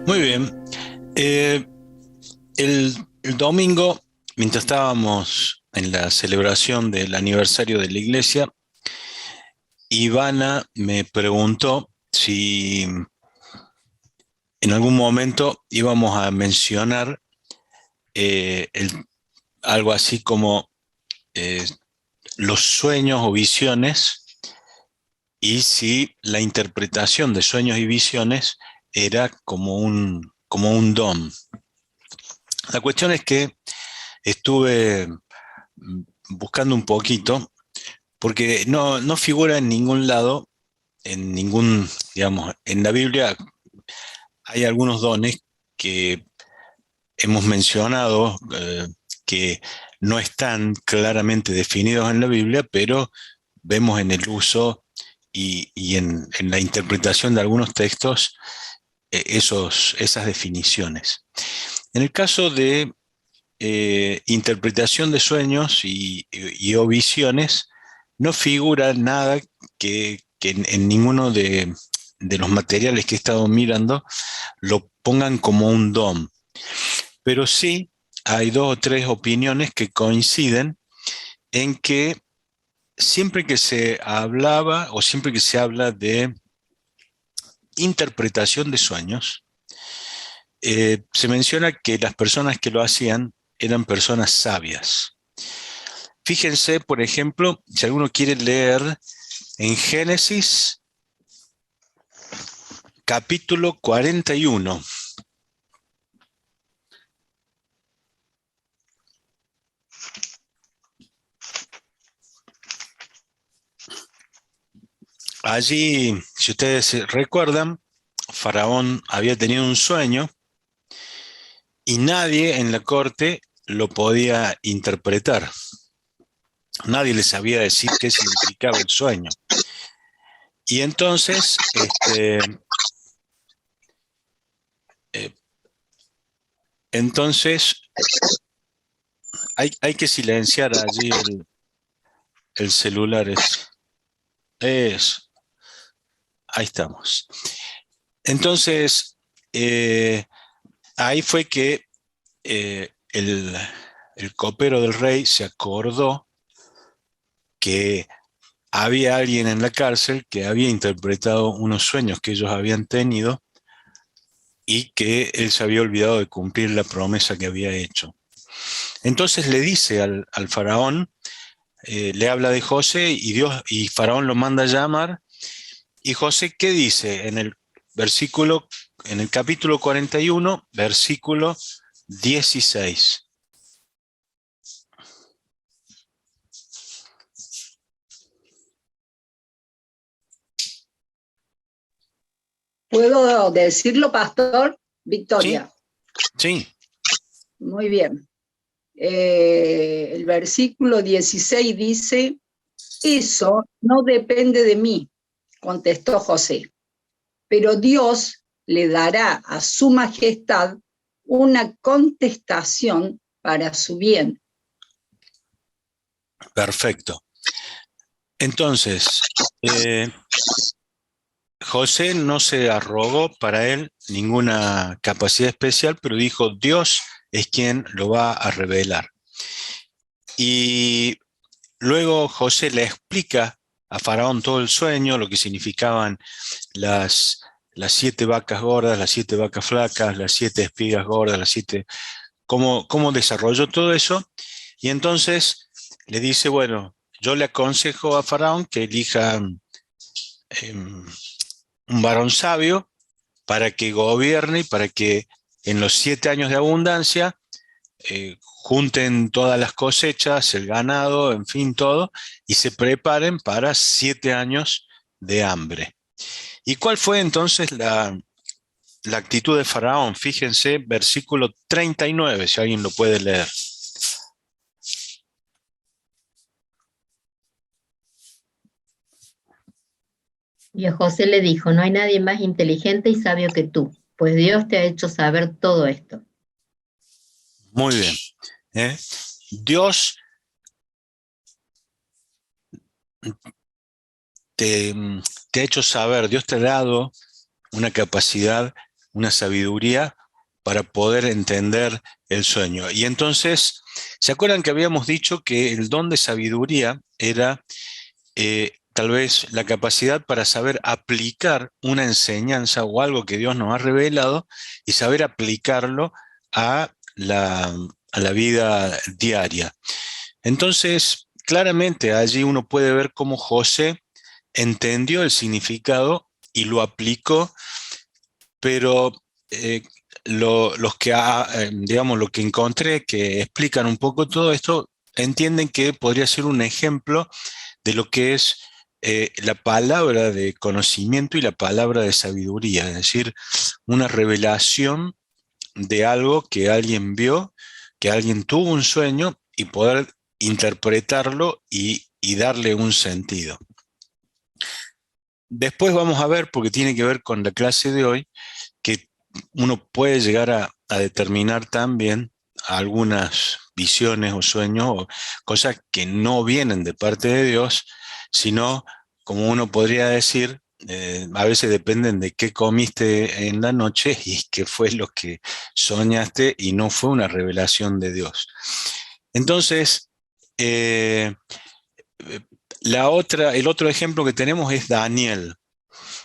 Muy bien. Eh, el domingo, mientras estábamos en la celebración del aniversario de la iglesia, Ivana me preguntó si en algún momento íbamos a mencionar algo así como eh, los sueños o visiones y si la interpretación de sueños y visiones era como un don. La cuestión es que estuve buscando un poquito, porque no figura en ningún lado, en ningún, digamos, en la Biblia hay algunos dones que hemos mencionado, que no están claramente definidos en la Biblia, pero vemos en el uso y en la interpretación de algunos textos esas definiciones. En el caso de interpretación de sueños y o visiones, no figura nada que en ninguno de los materiales que he estado mirando lo pongan como un don, pero sí hay dos o tres opiniones que coinciden en que siempre que se hablaba o siempre que se habla de interpretación de sueños, se menciona que las personas que lo hacían eran personas sabias. Fíjense, por ejemplo, si alguno quiere leer en Génesis capítulo 41. Allí, si ustedes recuerdan, Faraón había tenido un sueño y nadie en la corte lo podía interpretar. Nadie le sabía decir qué significaba el sueño. Y entonces, eh, entonces hay que silenciar allí el celular. Es, ahí estamos. Entonces, ahí fue que eh, el, el copero del rey se acordó que había alguien en la cárcel que había interpretado unos sueños que ellos habían tenido y que él se había olvidado de cumplir la promesa que había hecho. Entonces le dice al faraón, le habla de José y Faraón lo manda a llamar. Y José, ¿qué dice versículo, en el capítulo 41, versículo 16? ¿Puedo decirlo, pastor? Sí, Victoria. sí, Muy bien. El versículo 16 dice, eso no depende de mí, contestó José, pero Dios le dará a su majestad una contestación para su bien. perfecto. Entonces, José no se arrogó para él ninguna capacidad especial, pero dijo, Dios es quien lo va a revelar. Y luego José le explica a Faraón todo el sueño, lo que significaban las, las 7 vacas gordas, las 7 vacas flacas, las 7 espigas gordas, cómo desarrolló todo eso. Y entonces le dice, bueno, yo le aconsejo a Faraón que elija un varón sabio para que gobierne y para que en los 7 años de abundancia junten todas las cosechas, el ganado, en fin, todo, y se preparen para 7 años de hambre. ¿Y cuál fue entonces la actitud de Faraón? Fíjense, versículo 39, si alguien lo puede leer. Y a José le dijo, no hay nadie más inteligente y sabio que tú, pues Dios te ha hecho saber todo esto. Muy bien. ¿Eh? Dios te, te ha hecho saber, Dios te ha dado una capacidad una sabiduría para poder entender el sueño. Y entonces, ¿se acuerdan que habíamos dicho que el don de sabiduría era tal vez la capacidad para saber aplicar una enseñanza o algo que Dios nos ha revelado y saber aplicarlo a la vida diaria? Entonces, claramente allí uno puede ver cómo José entendió el significado y lo aplicó, pero digamos, lo que encontré que explican un poco todo esto, entienden que podría ser un ejemplo de lo que es la palabra de conocimiento y la palabra de sabiduría, es decir, una revelación de algo que alguien vio, que alguien tuvo un sueño y poder interpretarlo y darle un sentido. Después vamos a ver, porque tiene que ver con la clase de hoy, que uno puede llegar a determinar también algunas visiones o sueños o cosas que no vienen de parte de Dios, sino, como uno podría decir, a veces dependen de qué comiste en la noche y qué fue lo que soñaste y no fue una revelación de Dios. Entonces, el otro ejemplo que tenemos es Daniel.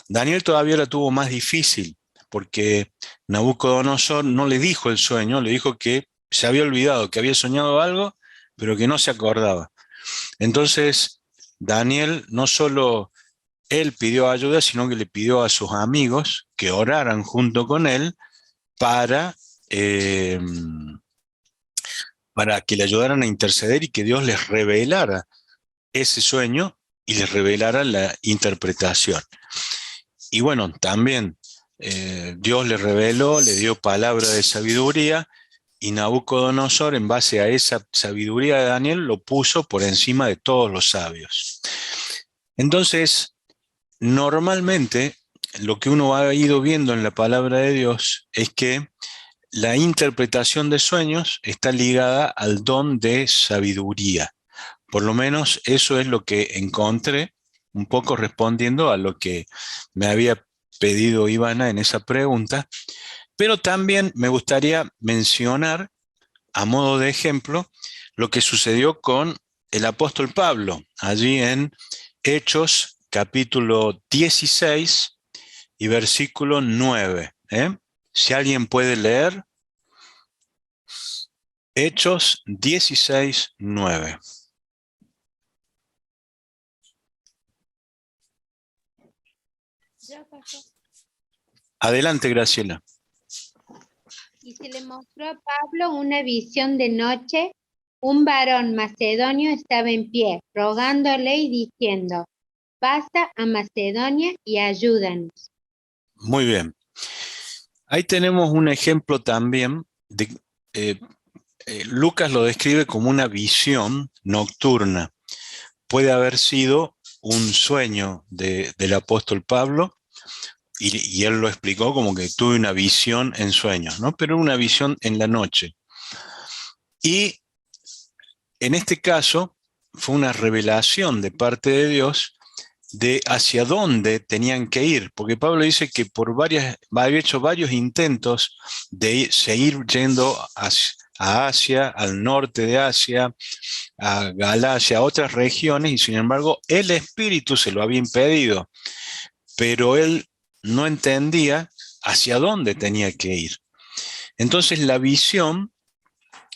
Daniel todavía la tuvo más difícil, porque Nabucodonosor no le dijo el sueño, le dijo que se había olvidado, que había soñado algo, pero que no se acordaba. Entonces, Daniel no solo él pidió ayuda, sino que le pidió a sus amigos que oraran junto con él para, eh, para que le ayudaran a interceder y que Dios les revelara ese sueño y les revelara la interpretación. Y bueno, también Dios le reveló, le dio palabra de sabiduría y Nabucodonosor, en base a esa sabiduría de Daniel, lo puso por encima de todos los sabios. Entonces, normalmente, lo que uno ha ido viendo en la palabra de Dios es que la interpretación de sueños está ligada al don de sabiduría. Por lo menos eso es lo que encontré, un poco respondiendo a lo que me había pedido Ivana en esa pregunta, pero también me gustaría mencionar, a modo de ejemplo, lo que sucedió con el apóstol Pablo, allí en Hechos capítulo 16 y versículo 9. Si alguien puede leer, Hechos 16, 9. Adelante, Graciela. Y se le mostró a Pablo una visión de noche. Un varón macedonio estaba en pie, rogándole y diciendo: pasa a Macedonia y ayúdanos. Muy bien. Ahí tenemos un ejemplo también de Lucas lo describe como una visión nocturna. Puede haber sido un sueño del apóstol Pablo y él lo explicó como que tuve una visión en sueños, ¿no? Pero una visión en la noche. Y en este caso fue una revelación de parte de Dios de hacia dónde tenían que ir, porque Pablo dice que había hecho varios intentos de seguir yendo a Asia, al norte de Asia, a Galacia, a otras regiones, y sin embargo el Espíritu se lo había impedido, pero él no entendía hacia dónde tenía que ir. Entonces la visión,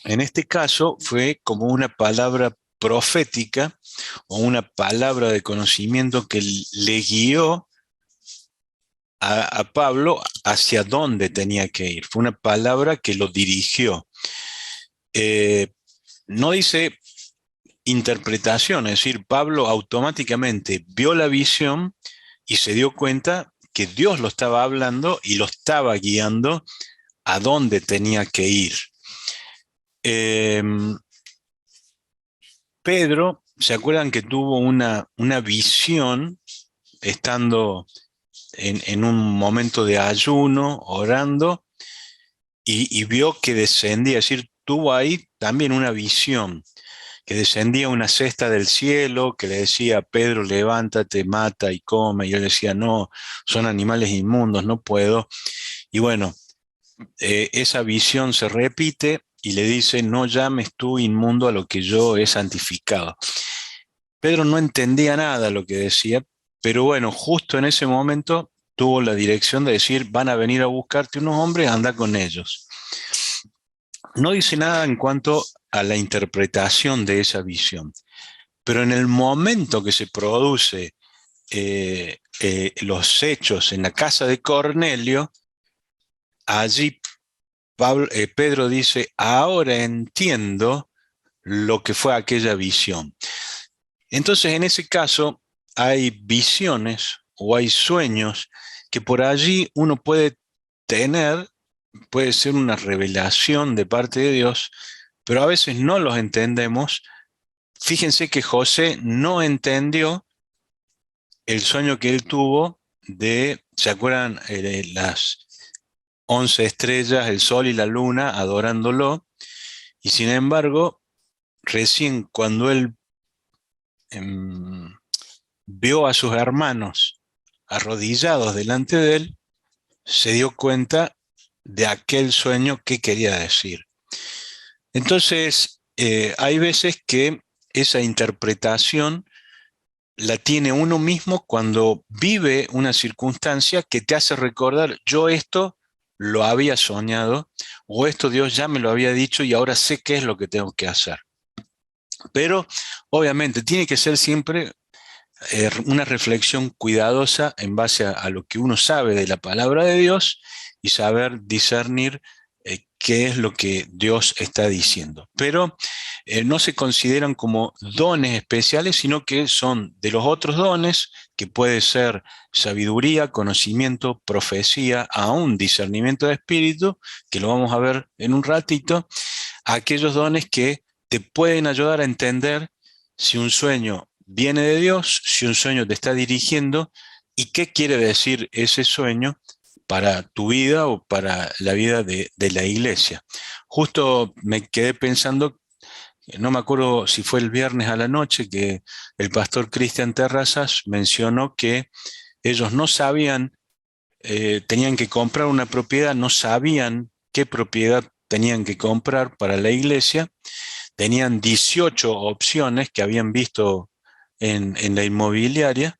en este caso, fue como una palabra profética o una palabra de conocimiento que le guió a Pablo hacia dónde tenía que ir. Fue una palabra que lo dirigió. No dice interpretación, es decir, Pablo automáticamente vio la visión y se dio cuenta que Dios lo estaba hablando y lo estaba guiando a dónde tenía que ir. Pedro, ¿se acuerdan que tuvo una visión estando en un momento de ayuno, orando, y vio que descendía, es decir, tuvo ahí también una visión, que descendía una cesta del cielo, que le decía: Pedro, levántate, mata y come, y él decía: no, son animales inmundos, no puedo. Y bueno, esa visión se repite y le dice, no llames tú inmundo a lo que yo he santificado. Pedro no entendía nada lo que decía, pero bueno, justo en ese momento tuvo la dirección de decir, van a venir a buscarte unos hombres, anda con ellos. No dice nada en cuanto a la interpretación de esa visión, pero en el momento que se produce los hechos en la casa de Cornelio, allí Pedro dice, ahora entiendo lo que fue aquella visión. Entonces, en ese caso, hay visiones o hay sueños que por allí uno puede tener, puede ser una revelación de parte de Dios, pero a veces no los entendemos. Fíjense que José no entendió el sueño que él tuvo ¿se acuerdan? Las 11 estrellas, el sol y la luna adorándolo, y sin embargo, recién cuando él vio a sus hermanos arrodillados delante de él, se dio cuenta de aquel sueño que quería decir. Entonces, hay veces que esa interpretación la tiene uno mismo cuando vive una circunstancia que te hace recordar, yo esto lo había soñado, o esto Dios ya me lo había dicho y ahora sé qué es lo que tengo que hacer. Pero obviamente tiene que ser siempre una reflexión cuidadosa en base a lo que uno sabe de la palabra de Dios y saber discernir qué es lo que Dios está diciendo. Pero no se consideran como dones especiales, sino que son de los otros dones, que puede ser sabiduría, conocimiento, profecía, aún discernimiento de espíritu, que lo vamos a ver en un ratito, aquellos dones que te pueden ayudar a entender si un sueño viene de Dios, si un sueño te está dirigiendo y qué quiere decir ese sueño para tu vida o para la vida de la iglesia. Justo me quedé pensando, no me acuerdo si fue el viernes a la noche, que el pastor Cristian Terrazas mencionó que ellos no sabían, tenían que comprar una propiedad, no sabían qué propiedad tenían que comprar para la iglesia, tenían 18 opciones que habían visto en la inmobiliaria,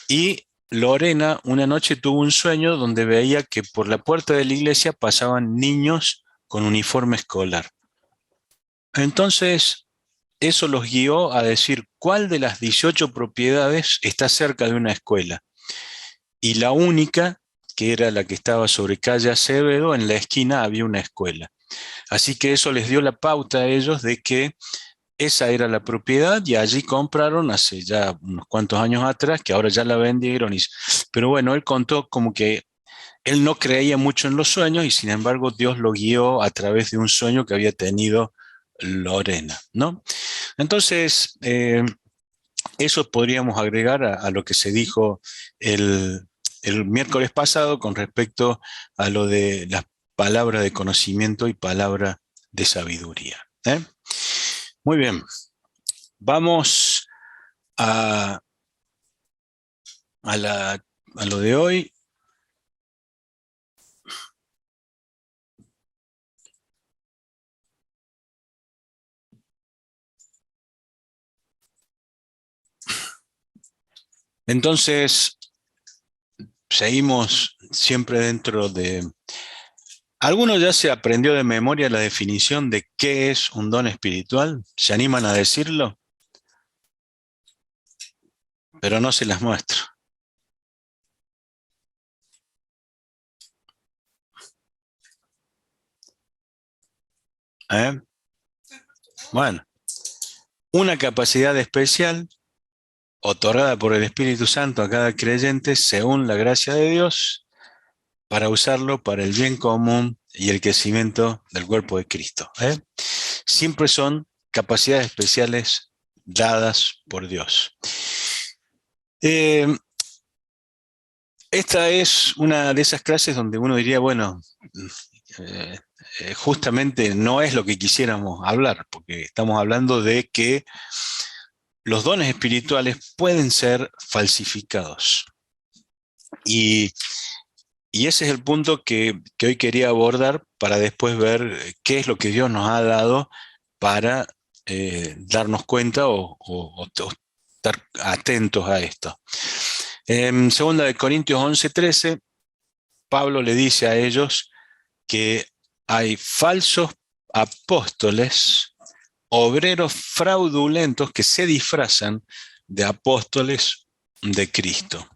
y Lorena una noche tuvo un sueño donde veía que por la puerta de la iglesia pasaban niños con uniforme escolar. Entonces, eso los guió a decir cuál de las 18 propiedades está cerca de una escuela. Y la única, que era la que estaba sobre calle Acevedo, en la esquina había una escuela. Así que eso les dio la pauta a ellos de que esa era la propiedad y allí compraron hace ya unos cuantos años atrás, que ahora ya la vendieron. Pero bueno, él contó como que él no creía mucho en los sueños y sin embargo Dios lo guió a través de un sueño que había tenido Lorena, ¿no? Entonces, eso podríamos agregar a lo que se dijo el miércoles pasado con respecto a lo de las palabras de conocimiento y palabra de sabiduría. Muy bien, vamos a lo de hoy. Entonces, seguimos siempre dentro de... ¿Alguno ya se aprendió de memoria la definición de qué es un don espiritual? ¿Se animan a decirlo? Pero no se las muestro. Bueno, una capacidad especial otorgada por el Espíritu Santo a cada creyente según la gracia de Dios para usarlo para el bien común y el crecimiento del cuerpo de Cristo. Siempre son capacidades especiales dadas por Dios. Esta es una de esas clases donde uno diría, bueno, justamente no es lo que quisiéramos hablar, porque estamos hablando de que los dones espirituales pueden ser falsificados. Y Y ese es el punto que hoy quería abordar para después ver qué es lo que Dios nos ha dado para darnos cuenta o estar atentos a esto. En 2 Corintios 11:13, Pablo le dice a ellos que hay falsos apóstoles, obreros fraudulentos que se disfrazan de apóstoles de Cristo.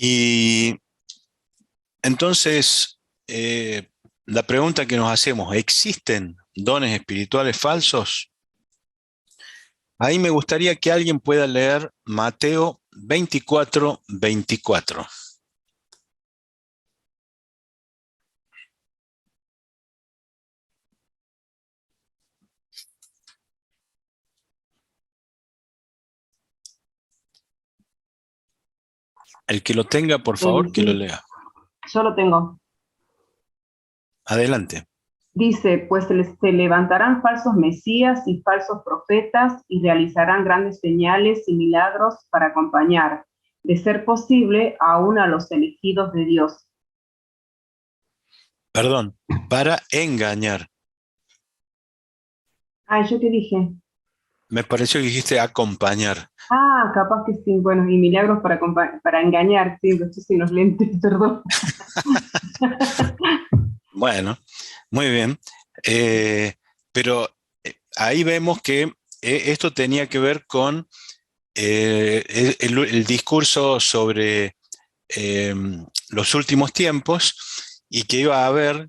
Y entonces, la pregunta que nos hacemos, ¿existen dones espirituales falsos? Ahí me gustaría que alguien pueda leer Mateo 24:24. El que lo tenga, por favor, que lo Sí, lea. yo lo tengo. Adelante. Dice, pues se levantarán falsos mesías y falsos profetas y realizarán grandes señales y milagros para acompañar, de ser posible, aún a los elegidos de Dios. Perdón, para engañar. Ah, ¿yo qué dije? Me pareció que dijiste acompañar. Ah, capaz que sí, bueno, y milagros para engañar, sí, estoy sin los lentes, perdón. Bueno, muy bien. Pero ahí vemos que esto tenía que ver con el discurso sobre eh, los últimos tiempos y que iba a haber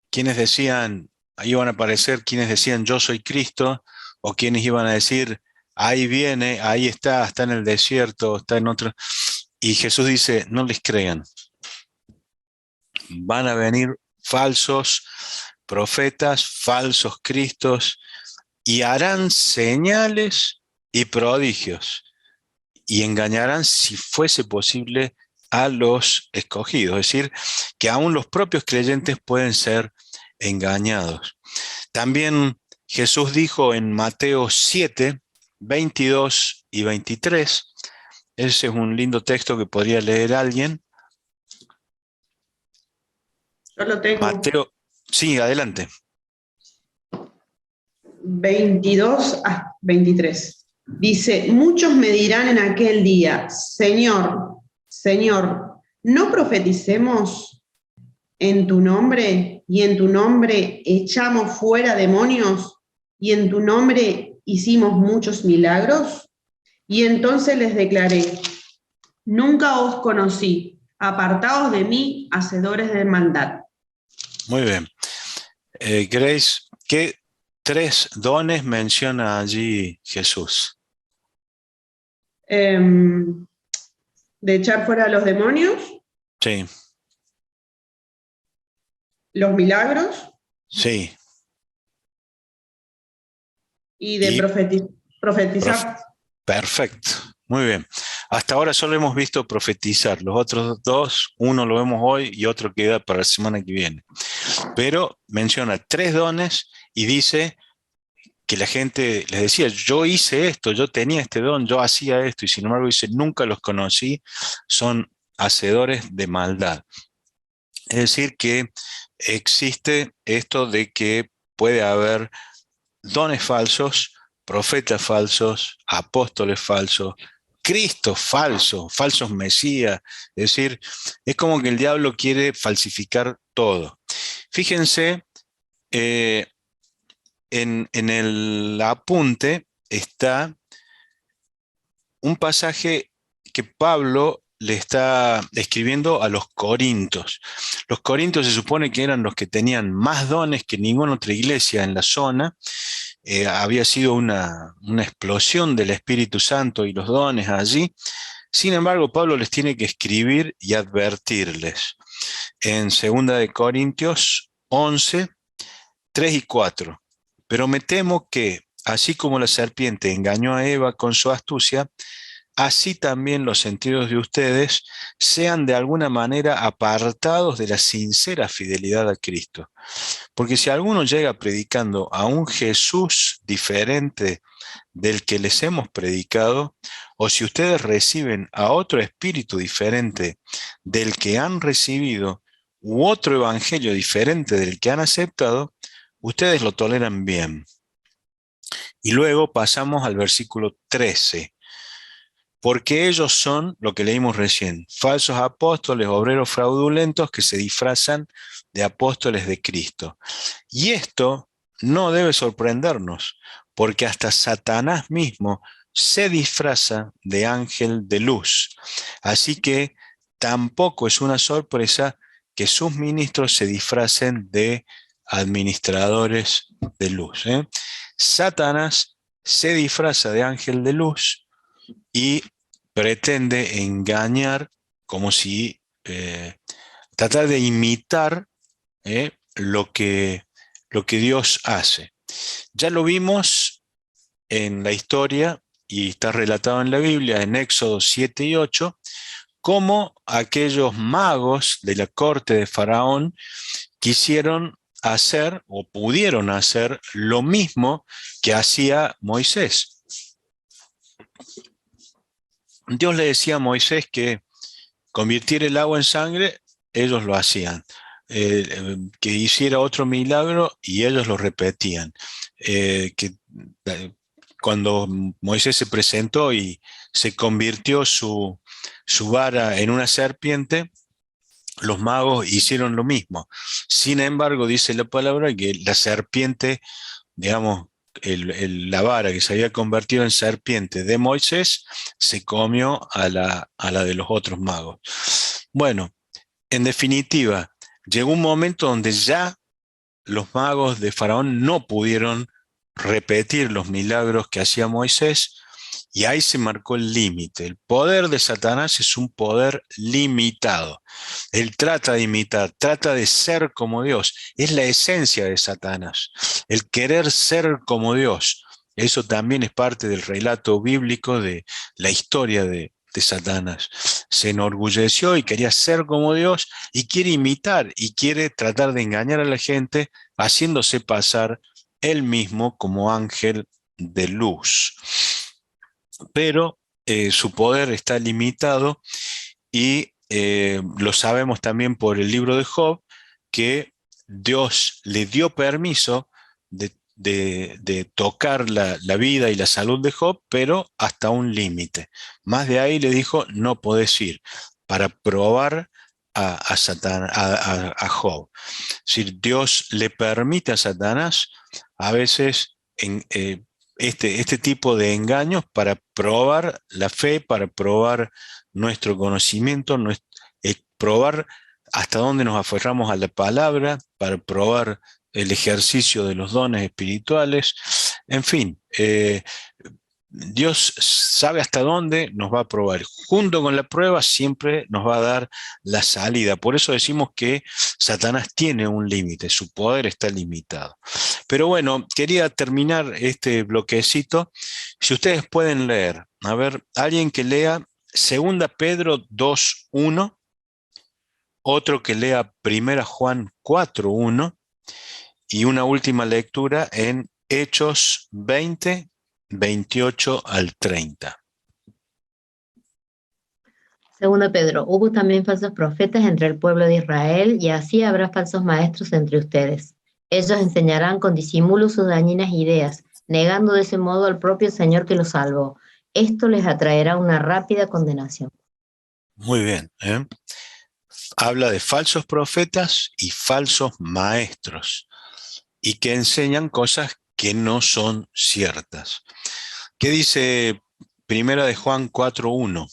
quienes decían, iban a aparecer quienes decían yo soy Cristo, o quienes iban a decir ahí viene, ahí está en el desierto, está en otro. Y Jesús dice, no les crean, van a venir falsos profetas, falsos cristos, y harán señales y prodigios, y engañarán, si fuese posible, a los escogidos. Es decir, que aún los propios creyentes pueden ser engañados. También Jesús dijo en Mateo 7:22 y 23, ese es un lindo texto que podría leer alguien. Yo lo tengo. Mateo, sí, adelante. 22 a 23. Dice, muchos me dirán en aquel día, Señor, Señor, ¿no profeticemos en tu nombre y en tu nombre echamos fuera demonios y en tu nombre hicimos muchos milagros? Y entonces les declaré, nunca os conocí, apartaos de mí, hacedores de maldad. Muy bien. Grace, ¿qué 3 dones menciona allí Jesús? De echar fuera a los demonios, Sí, los milagros sí. y de Y profetizar. perfecto, muy bien. Hasta ahora solo hemos visto profetizar. Los otros 2, uno lo vemos hoy y otro queda para la semana que viene. Pero menciona 3 dones y dice que la gente les decía, yo hice esto, yo tenía este don, yo hacía esto, y sin embargo dice, nunca los conocí, son hacedores de maldad. Es decir, que existe esto de que puede haber dones falsos, profetas falsos, apóstoles falsos, Cristo falso, falsos mesías. Es decir, es como que el diablo quiere falsificar todo. Fíjense, en el apunte está un pasaje que Pablo le está escribiendo a los corintios. Los corintios se supone que eran los que tenían más dones que ninguna otra iglesia en la zona. Había sido una explosión del Espíritu Santo y los dones allí. Sin embargo, Pablo les tiene que escribir y advertirles. En 2 Corintios 11, 3 y 4. Pero me temo que, así como la serpiente engañó a Eva con su astucia, así también los sentidos de ustedes sean de alguna manera apartados de la sincera fidelidad a Cristo. Porque si alguno llega predicando a un Jesús diferente del que les hemos predicado, o si ustedes reciben a otro espíritu diferente del que han recibido, u otro evangelio diferente del que han aceptado, ustedes lo toleran bien. Y luego pasamos al versículo 13. Porque ellos son, lo que leímos recién, falsos apóstoles, obreros fraudulentos que se disfrazan de apóstoles de Cristo. Y esto no debe sorprendernos, porque hasta Satanás mismo se disfraza de ángel de luz. Así que tampoco es una sorpresa que sus ministros se disfracen de administradores de luz. Satanás se disfraza de ángel de luz y pretende engañar como si tratar de imitar lo que Dios hace. Ya lo vimos en la historia y está relatado en la Biblia, en Éxodo 7 y 8, cómo aquellos magos de la corte de Faraón quisieron hacer o pudieron hacer lo mismo que hacía Moisés. Dios le decía a Moisés que convirtiera el agua en sangre, ellos lo hacían. Que hiciera otro milagro y ellos lo repetían. Cuando Moisés se presentó y se convirtió su vara en una serpiente, los magos hicieron lo mismo. Sin embargo, dice la palabra que la serpiente, digamos, la vara que se había convertido en serpiente de Moisés se comió a la de los otros magos. Bueno, en definitiva, llegó un momento donde ya los magos de Faraón no pudieron repetir los milagros que hacía Moisés, y ahí se marcó el límite. El poder de Satanás es un poder limitado. Él trata de imitar, trata de ser como Dios. Es la esencia de Satanás, el querer ser como Dios. Eso también es parte del relato bíblico de la historia de Satanás. Se enorgulleció y quería ser como Dios y quiere imitar y quiere tratar de engañar a la gente haciéndose pasar él mismo como ángel de luz. Pero su poder está limitado y lo sabemos también por el libro de Job, que Dios le dio permiso de tocar la vida y la salud de Job, pero hasta un límite. Más de ahí le dijo, no podés ir, para probar a Job. Es decir, Dios le permite a Satanás a veces este tipo de engaños para probar la fe, para probar nuestro conocimiento, probar hasta dónde nos aferramos a la palabra, para probar el ejercicio de los dones espirituales. En fin, Dios sabe hasta dónde nos va a probar. Junto con la prueba siempre nos va a dar la salida. Por eso decimos que Satanás tiene un límite, su poder está limitado. Pero bueno, quería terminar este bloquecito. Si ustedes pueden leer, a ver, alguien que lea 2 Pedro 2:1, otro que lea 1 Juan 4:1 y una última lectura en Hechos 20, 28 al 30. Segundo Pedro, hubo también falsos profetas entre el pueblo de Israel, y así habrá falsos maestros entre ustedes. Ellos enseñarán con disimulo sus dañinas ideas, negando de ese modo al propio Señor que los salvó. Esto les atraerá una rápida condenación. Muy bien. Habla de falsos profetas y falsos maestros, y que enseñan cosas que no son ciertas. ¿Qué dice 1 de Juan 4:1?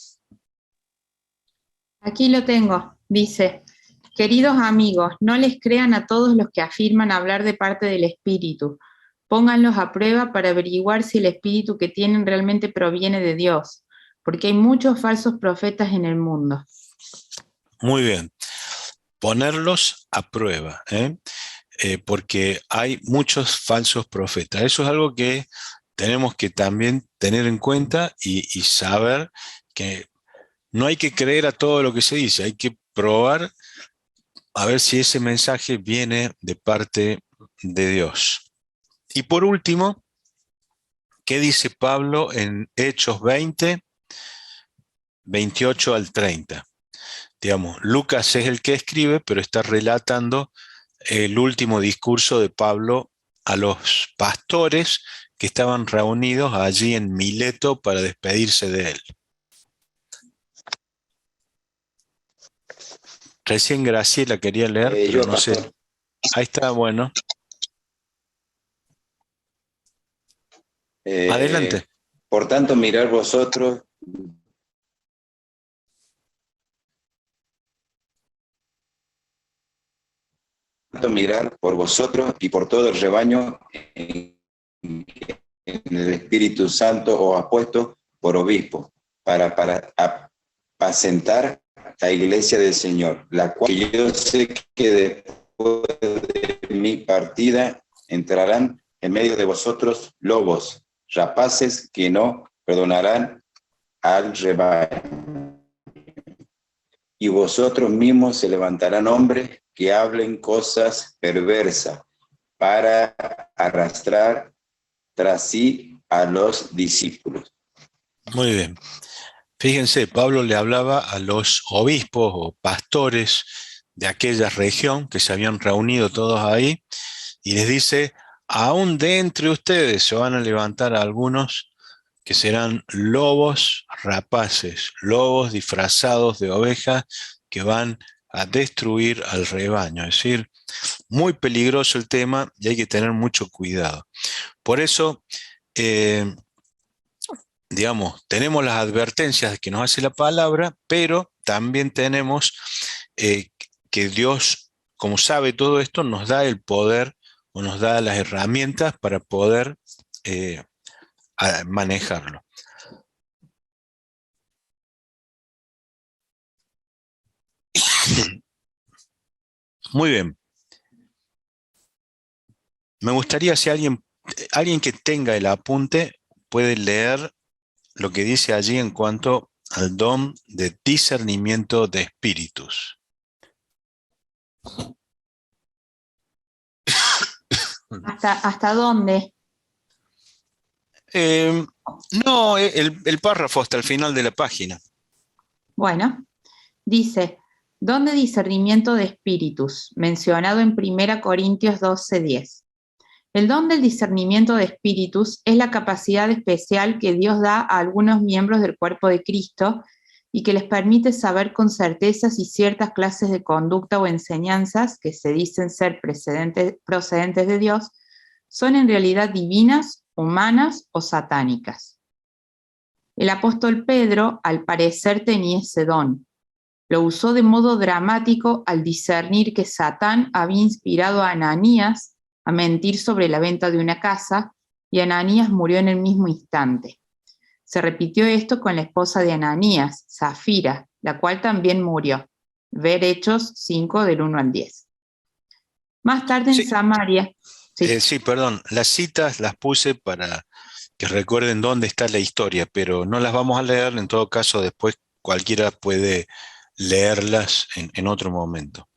Aquí lo tengo. Dice, queridos amigos, no les crean a todos los que afirman hablar de parte del Espíritu. Pónganlos a prueba para averiguar si el Espíritu que tienen realmente proviene de Dios, porque hay muchos falsos profetas en el mundo. Muy bien. Ponerlos a prueba, porque hay muchos falsos profetas. Eso es algo que tenemos que también tener en cuenta y saber que no hay que creer a todo lo que se dice, hay que probar a ver si ese mensaje viene de parte de Dios. Y por último, ¿qué dice Pablo en Hechos 20, 28 al 30? Digamos, Lucas es el que escribe, pero está relatando el último discurso de Pablo a los pastores que estaban reunidos allí en Mileto para despedirse de él. Recién Graciela quería leer, pero no sé. Ahí está, bueno. Adelante. Por tanto, mirad vosotros mirar por vosotros y por todo el rebaño en el Espíritu Santo os ha puesto por obispo para apacentar la iglesia del Señor, la cual yo sé que después de mi partida entrarán en medio de vosotros lobos rapaces que no perdonarán al rebaño. Y vosotros mismos se levantarán hombres que hablen cosas perversas para arrastrar tras sí a los discípulos. Muy bien. Fíjense, Pablo le hablaba a los obispos o pastores de aquella región que se habían reunido todos ahí y les dice, aún de entre ustedes se van a levantar algunos que serán lobos rapaces, lobos disfrazados de ovejas que van a destruir al rebaño. Es decir, muy peligroso el tema y hay que tener mucho cuidado. Por eso, digamos, tenemos las advertencias que nos hace la palabra, pero también tenemos que Dios, como sabe todo esto, nos da el poder o nos da las herramientas para poder manejarlo. Muy bien. Me gustaría si alguien que tenga el apunte puede leer lo que dice allí en cuanto al don de discernimiento de espíritus. ¿Hasta dónde? No, el párrafo hasta el final de la página. Bueno, dice, don de discernimiento de espíritus, mencionado en 1 Corintios 12:10. El don del discernimiento de espíritus es la capacidad especial que Dios da a algunos miembros del cuerpo de Cristo y que les permite saber con certeza si ciertas clases de conducta o enseñanzas que se dicen ser procedentes de Dios son en realidad divinas, humanas o satánicas. El apóstol Pedro, al parecer, tenía ese don. Lo usó de modo dramático al discernir que Satán había inspirado a Ananías a mentir sobre la venta de una casa, y Ananías murió en el mismo instante. Se repitió esto con la esposa de Ananías, Zafira, la cual también murió. Ver Hechos 5 del 1 al 10. Más tarde en Samaria... Sí, perdón, las citas las puse para que recuerden dónde está la historia, pero no las vamos a leer, en todo caso después cualquiera puede leerlas en otro momento.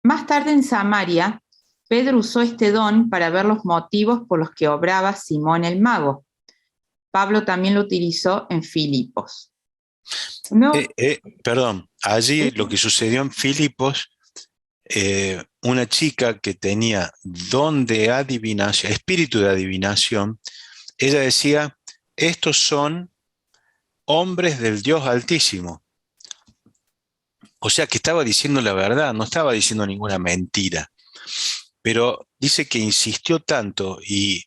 Más tarde en Samaria, Pedro usó este don para ver los motivos por los que obraba Simón el mago. Pablo también lo utilizó en Filipos. No. Perdón, allí lo que sucedió en Filipos, una chica que tenía don de adivinación, espíritu de adivinación, ella decía, estos son hombres del Dios Altísimo. O sea que estaba diciendo la verdad, no estaba diciendo ninguna mentira. Pero dice que insistió tanto y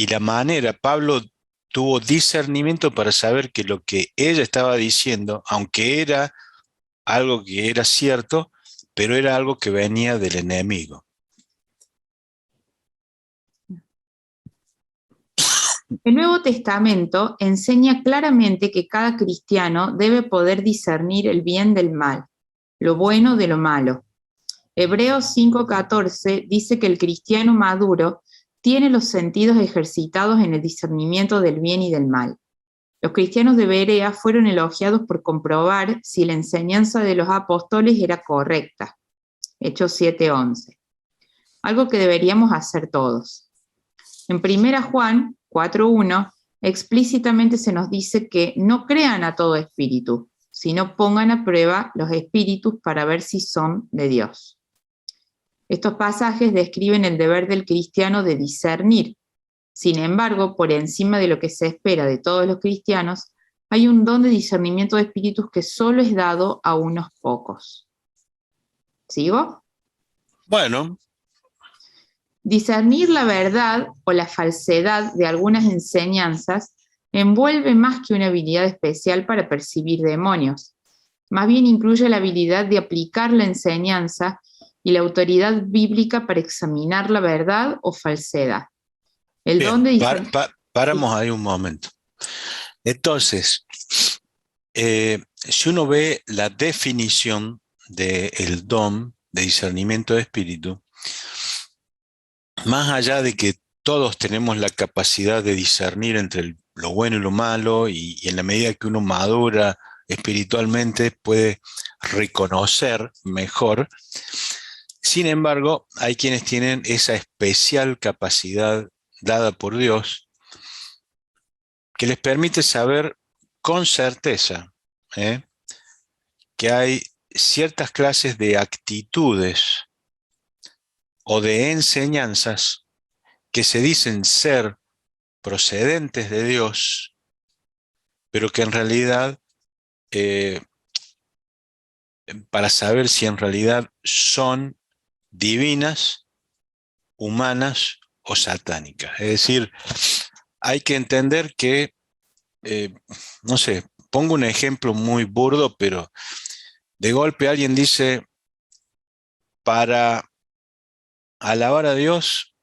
la manera, Pablo tuvo discernimiento para saber que lo que ella estaba diciendo, aunque era algo que era cierto, pero era algo que venía del enemigo. El Nuevo Testamento enseña claramente que cada cristiano debe poder discernir el bien del mal, lo bueno de lo malo. Hebreos 5:14 dice que el cristiano maduro tiene los sentidos ejercitados en el discernimiento del bien y del mal. Los cristianos de Berea fueron elogiados por comprobar si la enseñanza de los apóstoles era correcta. Hechos 7:11. Algo que deberíamos hacer todos. En 1 Juan 4:1, explícitamente se nos dice que no crean a todo espíritu, sino pongan a prueba los espíritus para ver si son de Dios. Estos pasajes describen el deber del cristiano de discernir. Sin embargo, por encima de lo que se espera de todos los cristianos, hay un don de discernimiento de espíritus que solo es dado a unos pocos. ¿Sigo? Bueno, Discernir la verdad o la falsedad de algunas enseñanzas envuelve más que una habilidad especial para percibir demonios. Más bien incluye la habilidad de aplicar la enseñanza y la autoridad bíblica para examinar la verdad o falsedad. El bien, don de discernir... paramos ahí un momento. Entonces, si uno ve la definición del don de discernimiento de espíritu, más allá de que todos tenemos la capacidad de discernir entre lo bueno y lo malo, y en la medida que uno madura espiritualmente puede reconocer mejor, sin embargo, hay quienes tienen esa especial capacidad dada por Dios que les permite saber con certeza que hay ciertas clases de actitudes o de enseñanzas que se dicen ser procedentes de Dios, pero que en realidad, para saber si en realidad son divinas, humanas o satánicas. Es decir, hay que entender que, no sé, pongo un ejemplo muy burdo, pero de golpe alguien dice, para alabar a Dios,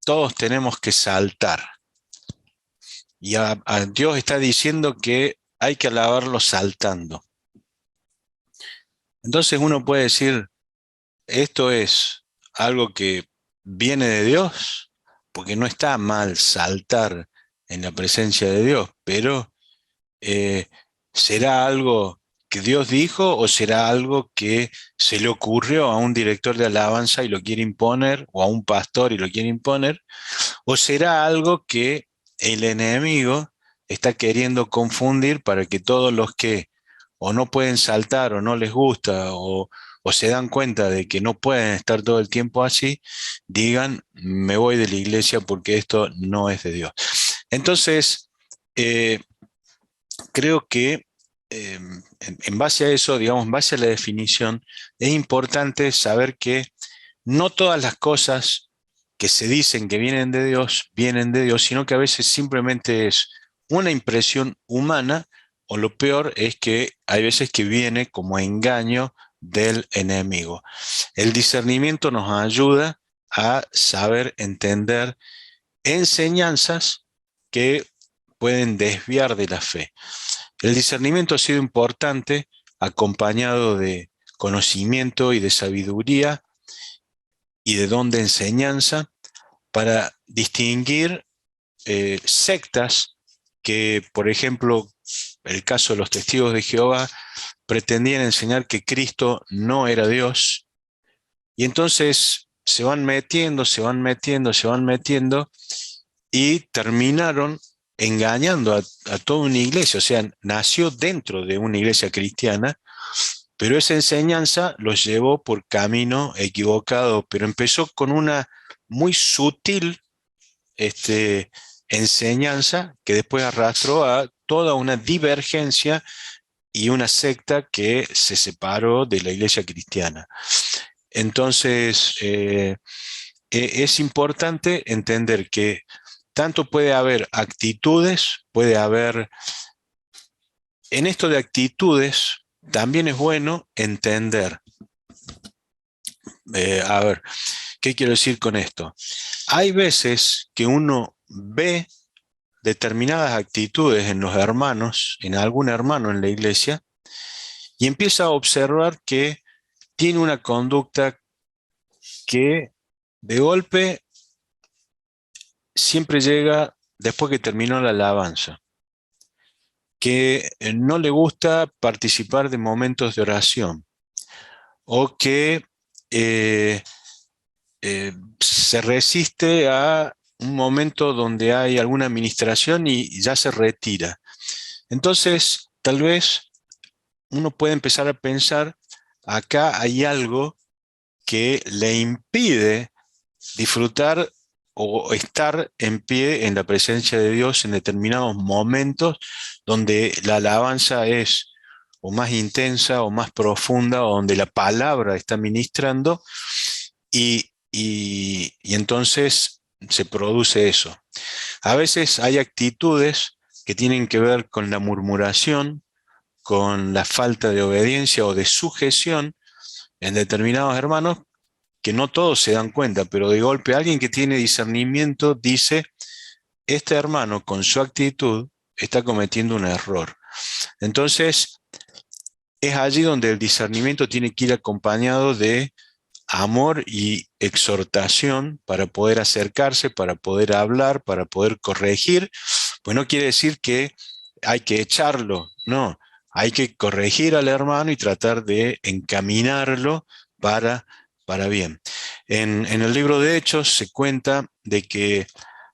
todos tenemos que saltar. Y a Dios está diciendo que hay que alabarlo saltando. Entonces uno puede decir, esto es algo que viene de Dios, porque no está mal saltar en la presencia de Dios, pero ¿será algo que Dios dijo o será algo que se le ocurrió a un director de alabanza y lo quiere imponer, o a un pastor y lo quiere imponer? ¿O será algo que el enemigo está queriendo confundir para que todos los que o no pueden saltar o no les gusta o se dan cuenta de que no pueden estar todo el tiempo así, digan, me voy de la iglesia porque esto no es de Dios? Entonces, creo que en base a eso, digamos, en base a la definición, es importante saber que no todas las cosas que se dicen que vienen de Dios, sino que a veces simplemente es una impresión humana, o lo peor es que hay veces que viene como engaño del enemigo. El discernimiento nos ayuda a saber entender enseñanzas que pueden desviar de la fe. El discernimiento ha sido importante, acompañado de conocimiento y de sabiduría y de don de enseñanza, para distinguir sectas que, por ejemplo, el caso de los testigos de Jehová, pretendían enseñar que Cristo no era Dios, y entonces se van metiendo, y terminaron engañando a toda una iglesia. O sea, nació dentro de una iglesia cristiana, pero esa enseñanza los llevó por camino equivocado, pero empezó con una muy sutil enseñanza que después arrastró a toda una divergencia y una secta que se separó de la iglesia cristiana. Entonces, es importante entender que tanto puede haber actitudes, puede haber... En esto de actitudes, también es bueno entender. A ver, ¿qué quiero decir con esto? Hay veces que uno ve determinadas actitudes en los hermanos, en algún hermano en la iglesia, y empieza a observar que tiene una conducta que de golpe siempre llega después que terminó la alabanza, que no le gusta participar de momentos de oración, o que se resiste a un momento donde hay alguna administración y ya se retira. Entonces, tal vez uno puede empezar a pensar, acá hay algo que le impide disfrutar o estar en pie en la presencia de Dios en determinados momentos donde la alabanza es o más intensa o más profunda, o donde la palabra está ministrando, y entonces se produce eso. A veces hay actitudes que tienen que ver con la murmuración, con la falta de obediencia o de sujeción en determinados hermanos, que no todos se dan cuenta, pero de golpe alguien que tiene discernimiento dice, este hermano con su actitud está cometiendo un error. Entonces, es allí donde el discernimiento tiene que ir acompañado de amor y exhortación para poder acercarse, para poder hablar, para poder corregir. Pues no quiere decir que hay que echarlo, no. Hay que corregir al hermano y tratar de encaminarlo para bien. En el libro de Hechos se cuenta de que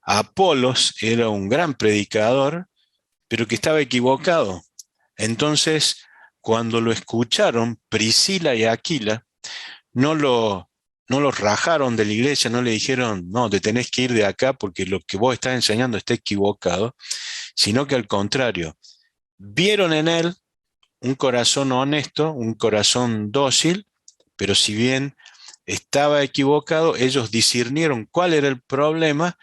Apolos era un gran predicador, pero que estaba equivocado. Entonces, cuando lo escucharon, Priscila y Aquila no lo rajaron de la iglesia, no le dijeron, no, te tenés que ir de acá porque lo que vos estás enseñando está equivocado, sino que al contrario, vieron en él un corazón honesto, un corazón dócil, pero si bien estaba equivocado, ellos discernieron cuál era el problema,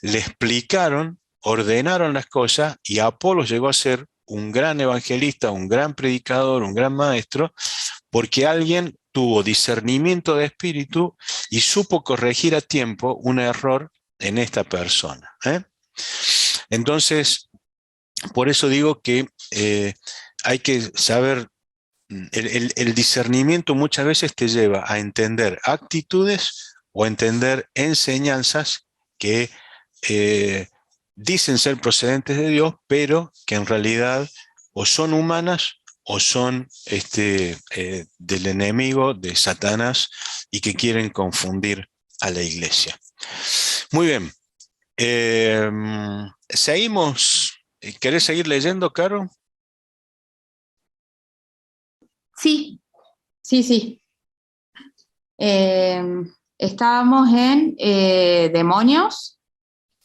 le explicaron, ordenaron las cosas, y Apolo llegó a ser un gran evangelista, un gran predicador, un gran maestro, porque alguien tuvo discernimiento de espíritu y supo corregir a tiempo un error en esta persona. Entonces, por eso digo que hay que saber, el discernimiento muchas veces te lleva a entender actitudes o a entender enseñanzas que dicen ser procedentes de Dios, pero que en realidad o son humanas o son del enemigo, de Satanás, y que quieren confundir a la iglesia. Muy bien. Seguimos. ¿Querés seguir leyendo, Caro? Sí, sí. Estábamos en demonios.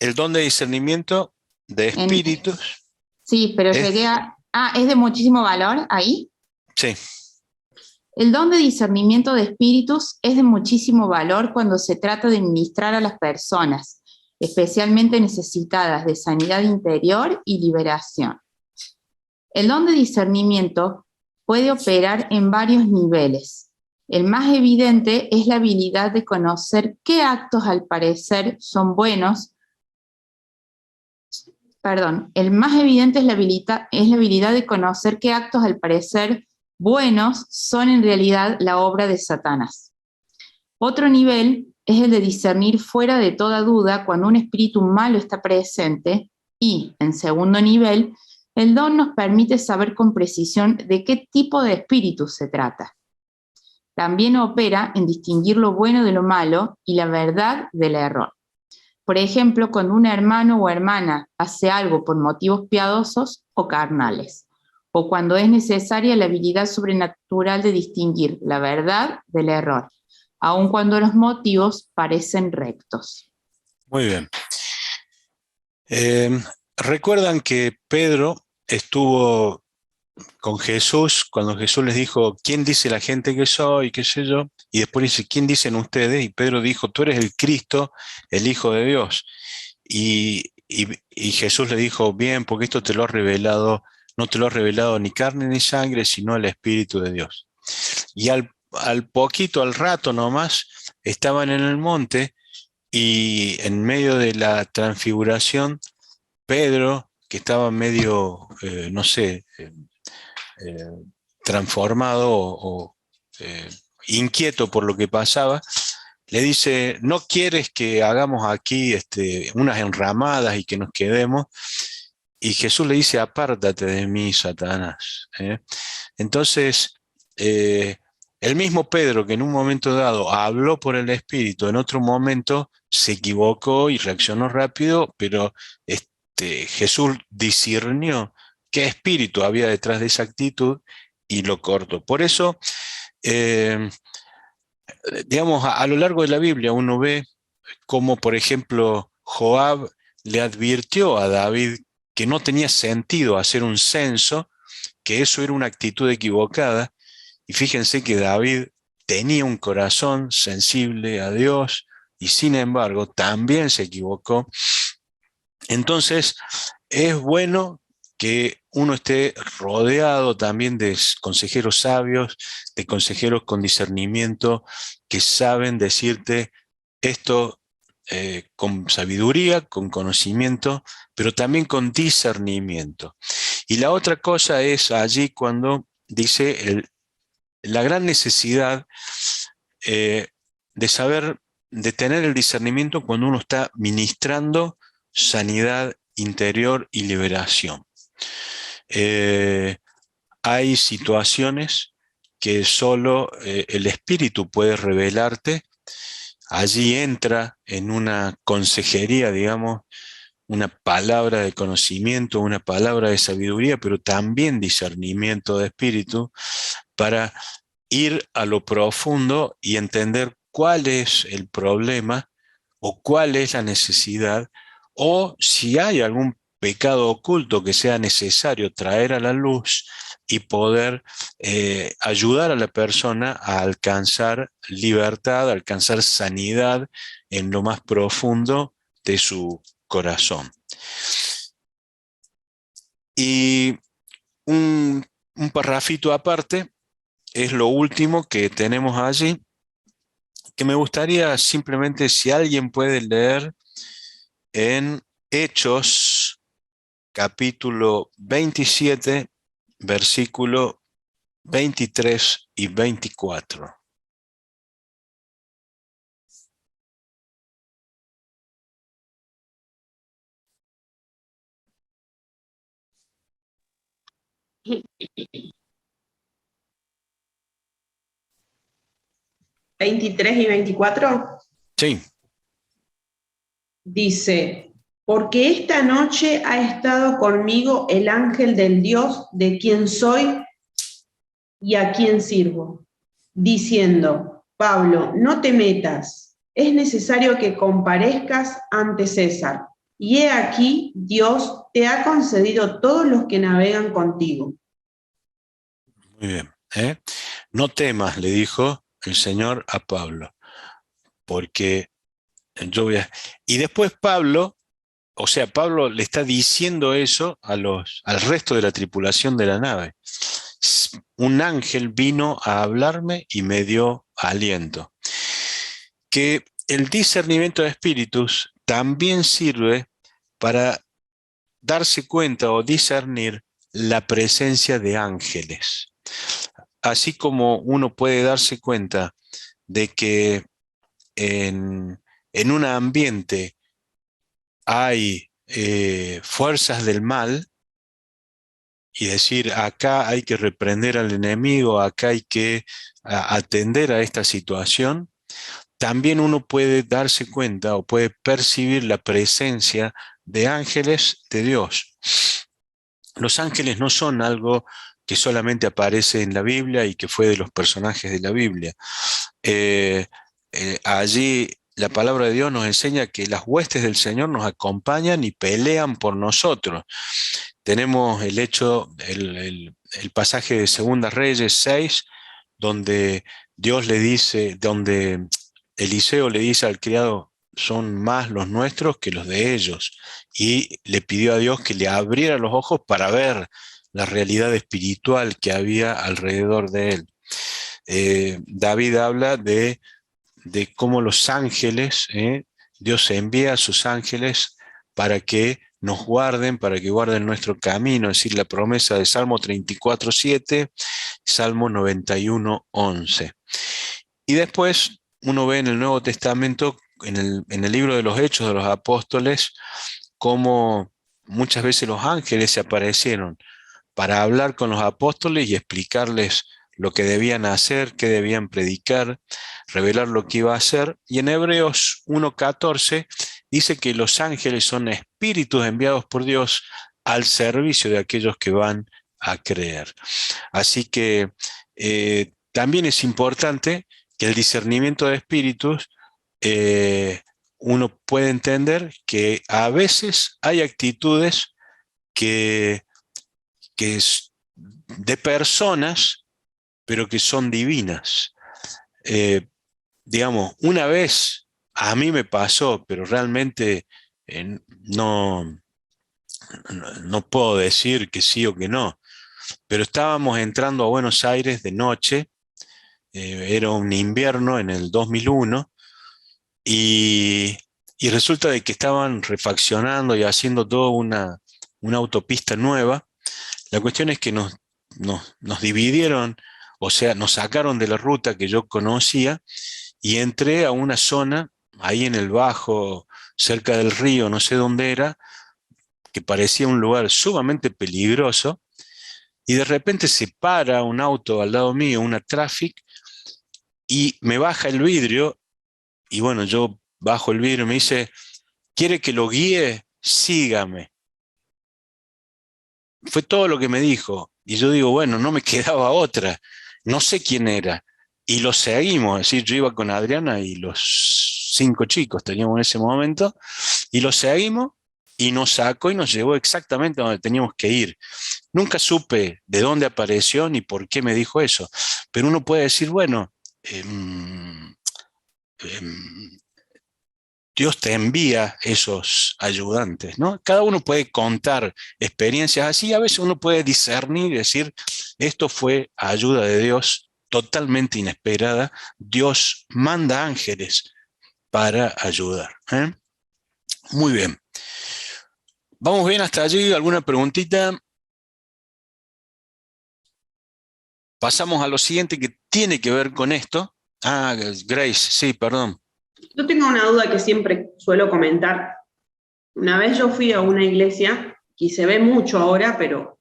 El don de discernimiento de espíritus. Sí, pero llegué a... Ah, ¿es de muchísimo valor ahí? Sí. El don de discernimiento de espíritus es de muchísimo valor cuando se trata de ministrar a las personas, especialmente necesitadas de sanidad interior y liberación. El don de discernimiento puede operar en varios niveles. El más evidente es la habilidad de conocer qué actos al parecer son buenos. El más evidente es la habilidad de conocer qué actos al parecer buenos son en realidad la obra de Satanás. Otro nivel es el de discernir fuera de toda duda cuando un espíritu malo está presente y, en segundo nivel, el don nos permite saber con precisión de qué tipo de espíritu se trata. También opera en distinguir lo bueno de lo malo y la verdad del error. Por ejemplo, cuando un hermano o hermana hace algo por motivos piadosos o carnales, o cuando es necesaria la habilidad sobrenatural de distinguir la verdad del error, aun cuando los motivos parecen rectos. Muy bien. Recuerdan que Pedro estuvo con Jesús cuando Jesús les dijo, ¿quién dice la gente que soy? ¿Qué sé yo? Y después dice, ¿quién dicen ustedes? Y Pedro dijo, tú eres el Cristo, el Hijo de Dios. Y Jesús le dijo, bien, porque esto te lo ha revelado, no te lo ha revelado ni carne ni sangre, sino el Espíritu de Dios. Y al rato nomás, estaban en el monte, y en medio de la transfiguración, Pedro, que estaba medio, transformado o inquieto por lo que pasaba, le dice, ¿no quieres que hagamos aquí unas enramadas y que nos quedemos? Y Jesús le dice, apártate de mí, Satanás. Entonces, el mismo Pedro, que en un momento dado habló por el Espíritu, en otro momento se equivocó y reaccionó rápido, pero Jesús discernió qué espíritu había detrás de esa actitud y lo cortó. Por eso, digamos, a lo largo de la Biblia uno ve cómo, por ejemplo, Joab le advirtió a David que no tenía sentido hacer un censo, que eso era una actitud equivocada, y fíjense que David tenía un corazón sensible a Dios, y sin embargo también se equivocó. Entonces, es bueno que uno esté rodeado también de consejeros sabios, de consejeros con discernimiento, que saben decirte esto con sabiduría, con conocimiento, pero también con discernimiento. Y la otra cosa es allí cuando dice la gran necesidad de saber, de tener el discernimiento cuando uno está ministrando sanidad interior y liberación. Hay situaciones que solo el Espíritu puede revelarte. Allí entra en una consejería, digamos, una palabra de conocimiento, una palabra de sabiduría, pero también discernimiento de espíritu, para ir a lo profundo y entender cuál es el problema o cuál es la necesidad, o si hay algún pecado oculto que sea necesario traer a la luz y poder ayudar a la persona a alcanzar libertad, a alcanzar sanidad en lo más profundo de su corazón. Y un parrafito aparte es lo último que tenemos allí, que me gustaría simplemente, si alguien puede leer en Hechos, capítulo 27, versículo 23 y 24. ¿23 y 24? Sí. Dice, porque esta noche ha estado conmigo el ángel del Dios de quien soy y a quien sirvo, diciendo, Pablo, no te metas, es necesario que comparezcas ante César. Y he aquí, Dios te ha concedido todos los que navegan contigo. Muy bien. No temas, le dijo el Señor a Pablo, porque yo voy a... Y después Pablo, o sea, Pablo le está diciendo eso al resto de la tripulación de la nave. Un ángel vino a hablarme y me dio aliento. Que el discernimiento de espíritus también sirve para darse cuenta o discernir la presencia de ángeles. Así como uno puede darse cuenta de que en un ambiente hay fuerzas del mal, y decir, acá hay que reprender al enemigo, acá hay que atender a esta situación, también uno puede darse cuenta o puede percibir la presencia de ángeles de Dios. Los ángeles no son algo que solamente aparece en la Biblia y que fue de los personajes de la Biblia. Allí la palabra de Dios nos enseña que las huestes del Señor nos acompañan y pelean por nosotros. Tenemos el pasaje de Segundas Reyes 6, donde Dios le dice, donde Eliseo le dice al criado, son más los nuestros que los de ellos, y le pidió a Dios que le abriera los ojos para ver la realidad espiritual que había alrededor de él. David habla de cómo los ángeles, Dios envía a sus ángeles para que nos guarden, para que guarden nuestro camino, es decir, la promesa de Salmo 34:7, Salmo 91:11. Y después uno ve en el Nuevo Testamento, en el libro de los Hechos de los Apóstoles, cómo muchas veces los ángeles se aparecieron para hablar con los apóstoles y explicarles lo que debían hacer, qué debían predicar, revelar lo que iba a hacer. Y en Hebreos 1:14 dice que los ángeles son espíritus enviados por Dios al servicio de aquellos que van a creer. Así que también es importante que el discernimiento de espíritus, uno puede entender que a veces hay actitudes que es de personas, pero que son divinas. Digamos, una vez a mí me pasó, pero realmente no puedo decir que sí o que no, pero estábamos entrando a Buenos Aires de noche, era un invierno en el 2001, y resulta de que estaban refaccionando y haciendo toda una autopista nueva. La cuestión es que nos dividieron, o sea, nos sacaron de la ruta que yo conocía y entré a una zona, ahí en el Bajo, cerca del río, no sé dónde era, que parecía un lugar sumamente peligroso, y de repente se para un auto al lado mío, una Traffic, y me baja el vidrio, y bueno, yo bajo el vidrio y me dice, ¿quiere que lo guíe? Sígame. Fue todo lo que me dijo. Y yo digo, bueno, no me quedaba otra. No sé quién era. Y lo seguimos. Es decir, yo iba con Adriana y los 5 chicos teníamos en ese momento. Y lo seguimos y nos sacó y nos llevó exactamente a donde teníamos que ir. Nunca supe de dónde apareció ni por qué me dijo eso. Pero uno puede decir, bueno, Dios te envía esos ayudantes, ¿no? Cada uno puede contar experiencias así, a veces uno puede discernir y decir, esto fue ayuda de Dios totalmente inesperada. Dios manda ángeles para ayudar. Muy bien. ¿Vamos bien hasta allí? ¿Alguna preguntita? Pasamos a lo siguiente que tiene que ver con esto. Ah, Grace, sí, perdón. Yo tengo una duda que siempre suelo comentar. Una vez yo fui a una iglesia, y se ve mucho ahora, pero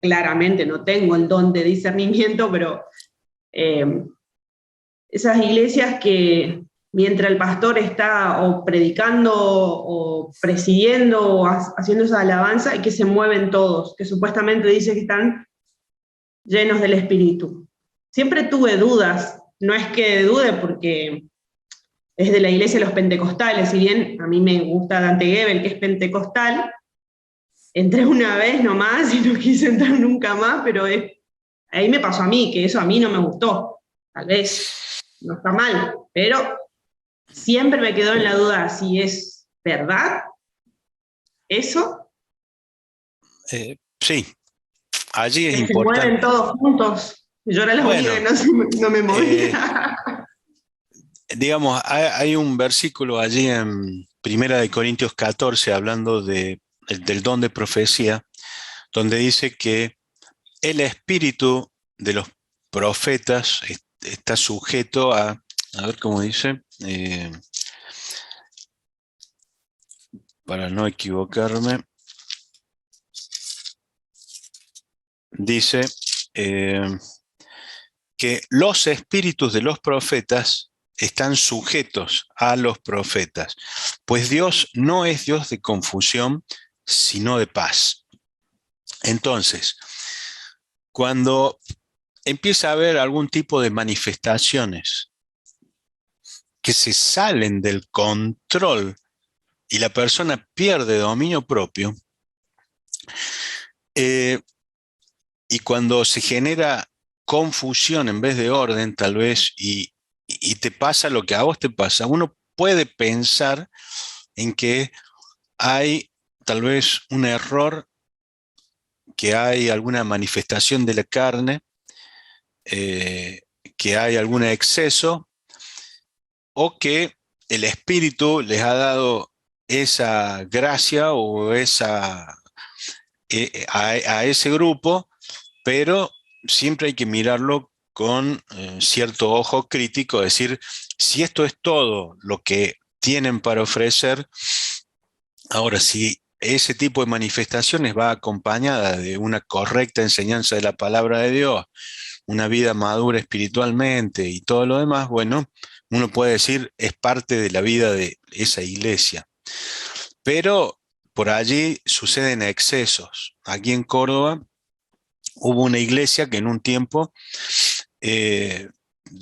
claramente no tengo el don de discernimiento, pero esas iglesias que mientras el pastor está o predicando o presidiendo o haciendo esa alabanza, y que se mueven todos, que supuestamente dice que están llenos del Espíritu. Siempre tuve dudas, no es que dude porque es de la iglesia de los pentecostales, si bien a mí me gusta Dante Gebel, que es pentecostal, entré una vez nomás y no quise entrar nunca más, pero ahí me pasó a mí, que eso a mí no me gustó. Tal vez no está mal, pero siempre me quedó en la duda si es verdad eso. Sí, allí es Que se importante. mueven todos juntos. Yo era la única que no me movía. Digamos, hay un versículo allí en 1 Corintios 14 hablando del don de profecía, donde dice que el espíritu de los profetas está sujeto a ver cómo dice, para no equivocarme, dice que los espíritus de los profetas están sujetos a los profetas, pues Dios no es Dios de confusión, sino de paz. Entonces, cuando empieza a haber algún tipo de manifestaciones que se salen del control y la persona pierde dominio propio, y cuando se genera confusión en vez de orden, tal vez, y te pasa lo que a vos te pasa, uno puede pensar en que hay tal vez un error, que hay alguna manifestación de la carne, que hay algún exceso, o que el Espíritu les ha dado esa gracia o a ese grupo, pero siempre hay que mirarlo con cierto ojo crítico, decir, si esto es todo lo que tienen para ofrecer, ahora si ese tipo de manifestaciones va acompañada de una correcta enseñanza de la palabra de Dios, una vida madura espiritualmente y todo lo demás, bueno, uno puede decir es parte de la vida de esa iglesia. Pero por allí suceden excesos. Aquí en Córdoba hubo una iglesia que en un tiempo, de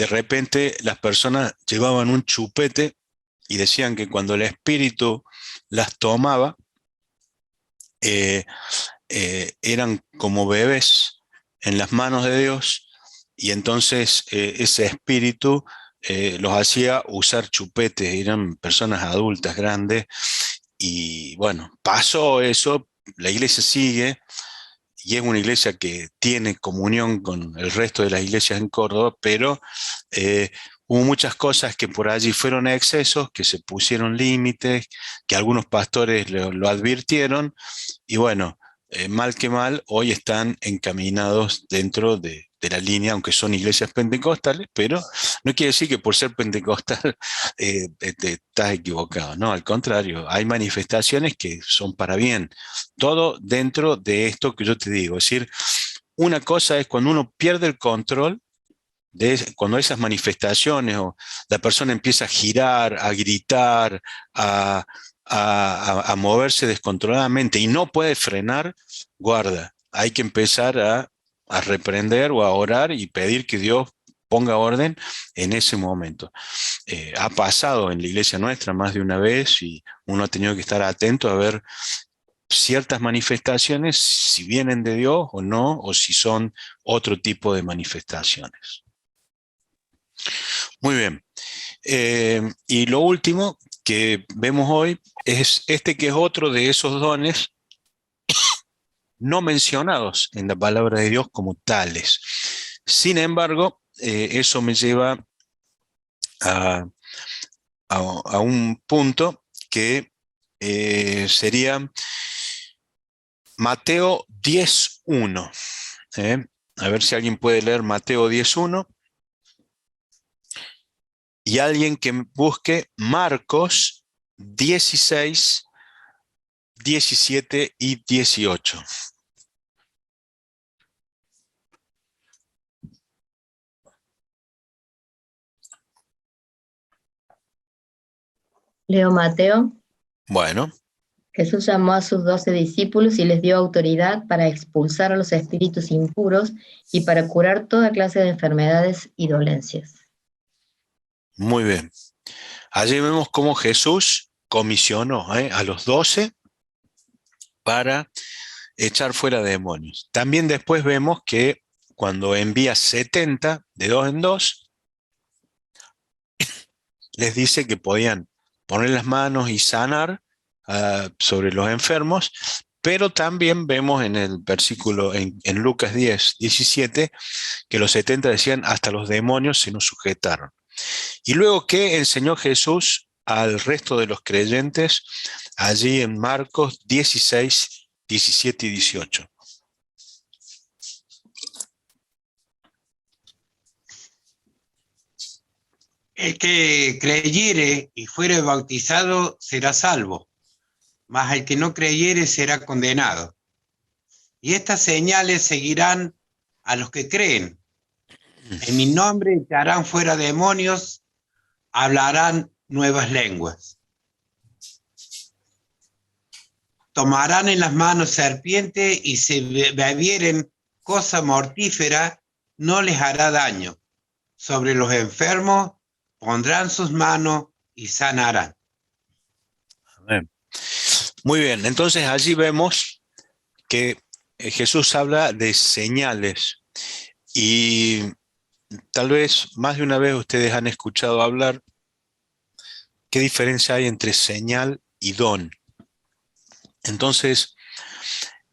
repente las personas llevaban un chupete y decían que cuando el espíritu las tomaba, eran como bebés en las manos de Dios, y entonces ese espíritu los hacía usar chupetes, eran personas adultas, grandes, y bueno, pasó eso, la iglesia sigue, y es una iglesia que tiene comunión con el resto de las iglesias en Córdoba, pero hubo muchas cosas que por allí fueron excesos, que se pusieron límites, que algunos pastores lo advirtieron, y bueno, mal que mal, hoy están encaminados dentro de la línea, aunque son iglesias pentecostales, pero no quiere decir que por ser pentecostal te estás equivocado, no, al contrario, hay manifestaciones que son para bien, todo dentro de esto que yo te digo, es decir, una cosa es cuando uno pierde el control, cuando esas manifestaciones o la persona empieza a girar, a gritar, a moverse descontroladamente y no puede frenar, guarda, hay que empezar a reprender o a orar y pedir que Dios ponga orden en ese momento. Ha pasado en la iglesia nuestra más de una vez y uno ha tenido que estar atento a ver ciertas manifestaciones, si vienen de Dios o no, o si son otro tipo de manifestaciones. Muy bien. Y lo último que vemos hoy es este, que es otro de esos dones no mencionados en la palabra de Dios como tales. Sin embargo, eso me lleva a un punto que sería Mateo 10:1. A ver si alguien puede leer Mateo 10:1. Y alguien que busque Marcos 16, 17 y 18. Leo Mateo. Bueno. Jesús llamó a sus 12 discípulos y les dio autoridad para expulsar a los espíritus impuros y para curar toda clase de enfermedades y dolencias. Muy bien. Allí vemos cómo Jesús comisionó a los 12 para echar fuera demonios. También después vemos que cuando envía 70 de 2 en 2, les dice que podían poner las manos y sanar sobre los enfermos, pero también vemos en el versículo, en Lucas 10, 17, que los 70 decían, hasta los demonios se nos sujetaron. Y luego, ¿qué enseñó Jesús al resto de los creyentes allí en Marcos 16, 17 y 18? El que creyere y fuere bautizado será salvo, mas el que no creyere será condenado. Y estas señales seguirán a los que creen. En mi nombre echarán fuera demonios, hablarán nuevas lenguas. Tomarán en las manos serpiente y si bebieren cosa mortífera, no les hará daño. Sobre los enfermos pondrán sus manos y sanarán. Amén. Muy bien, entonces allí vemos que Jesús habla de señales y tal vez más de una vez ustedes han escuchado hablar qué diferencia hay entre señal y don. Entonces,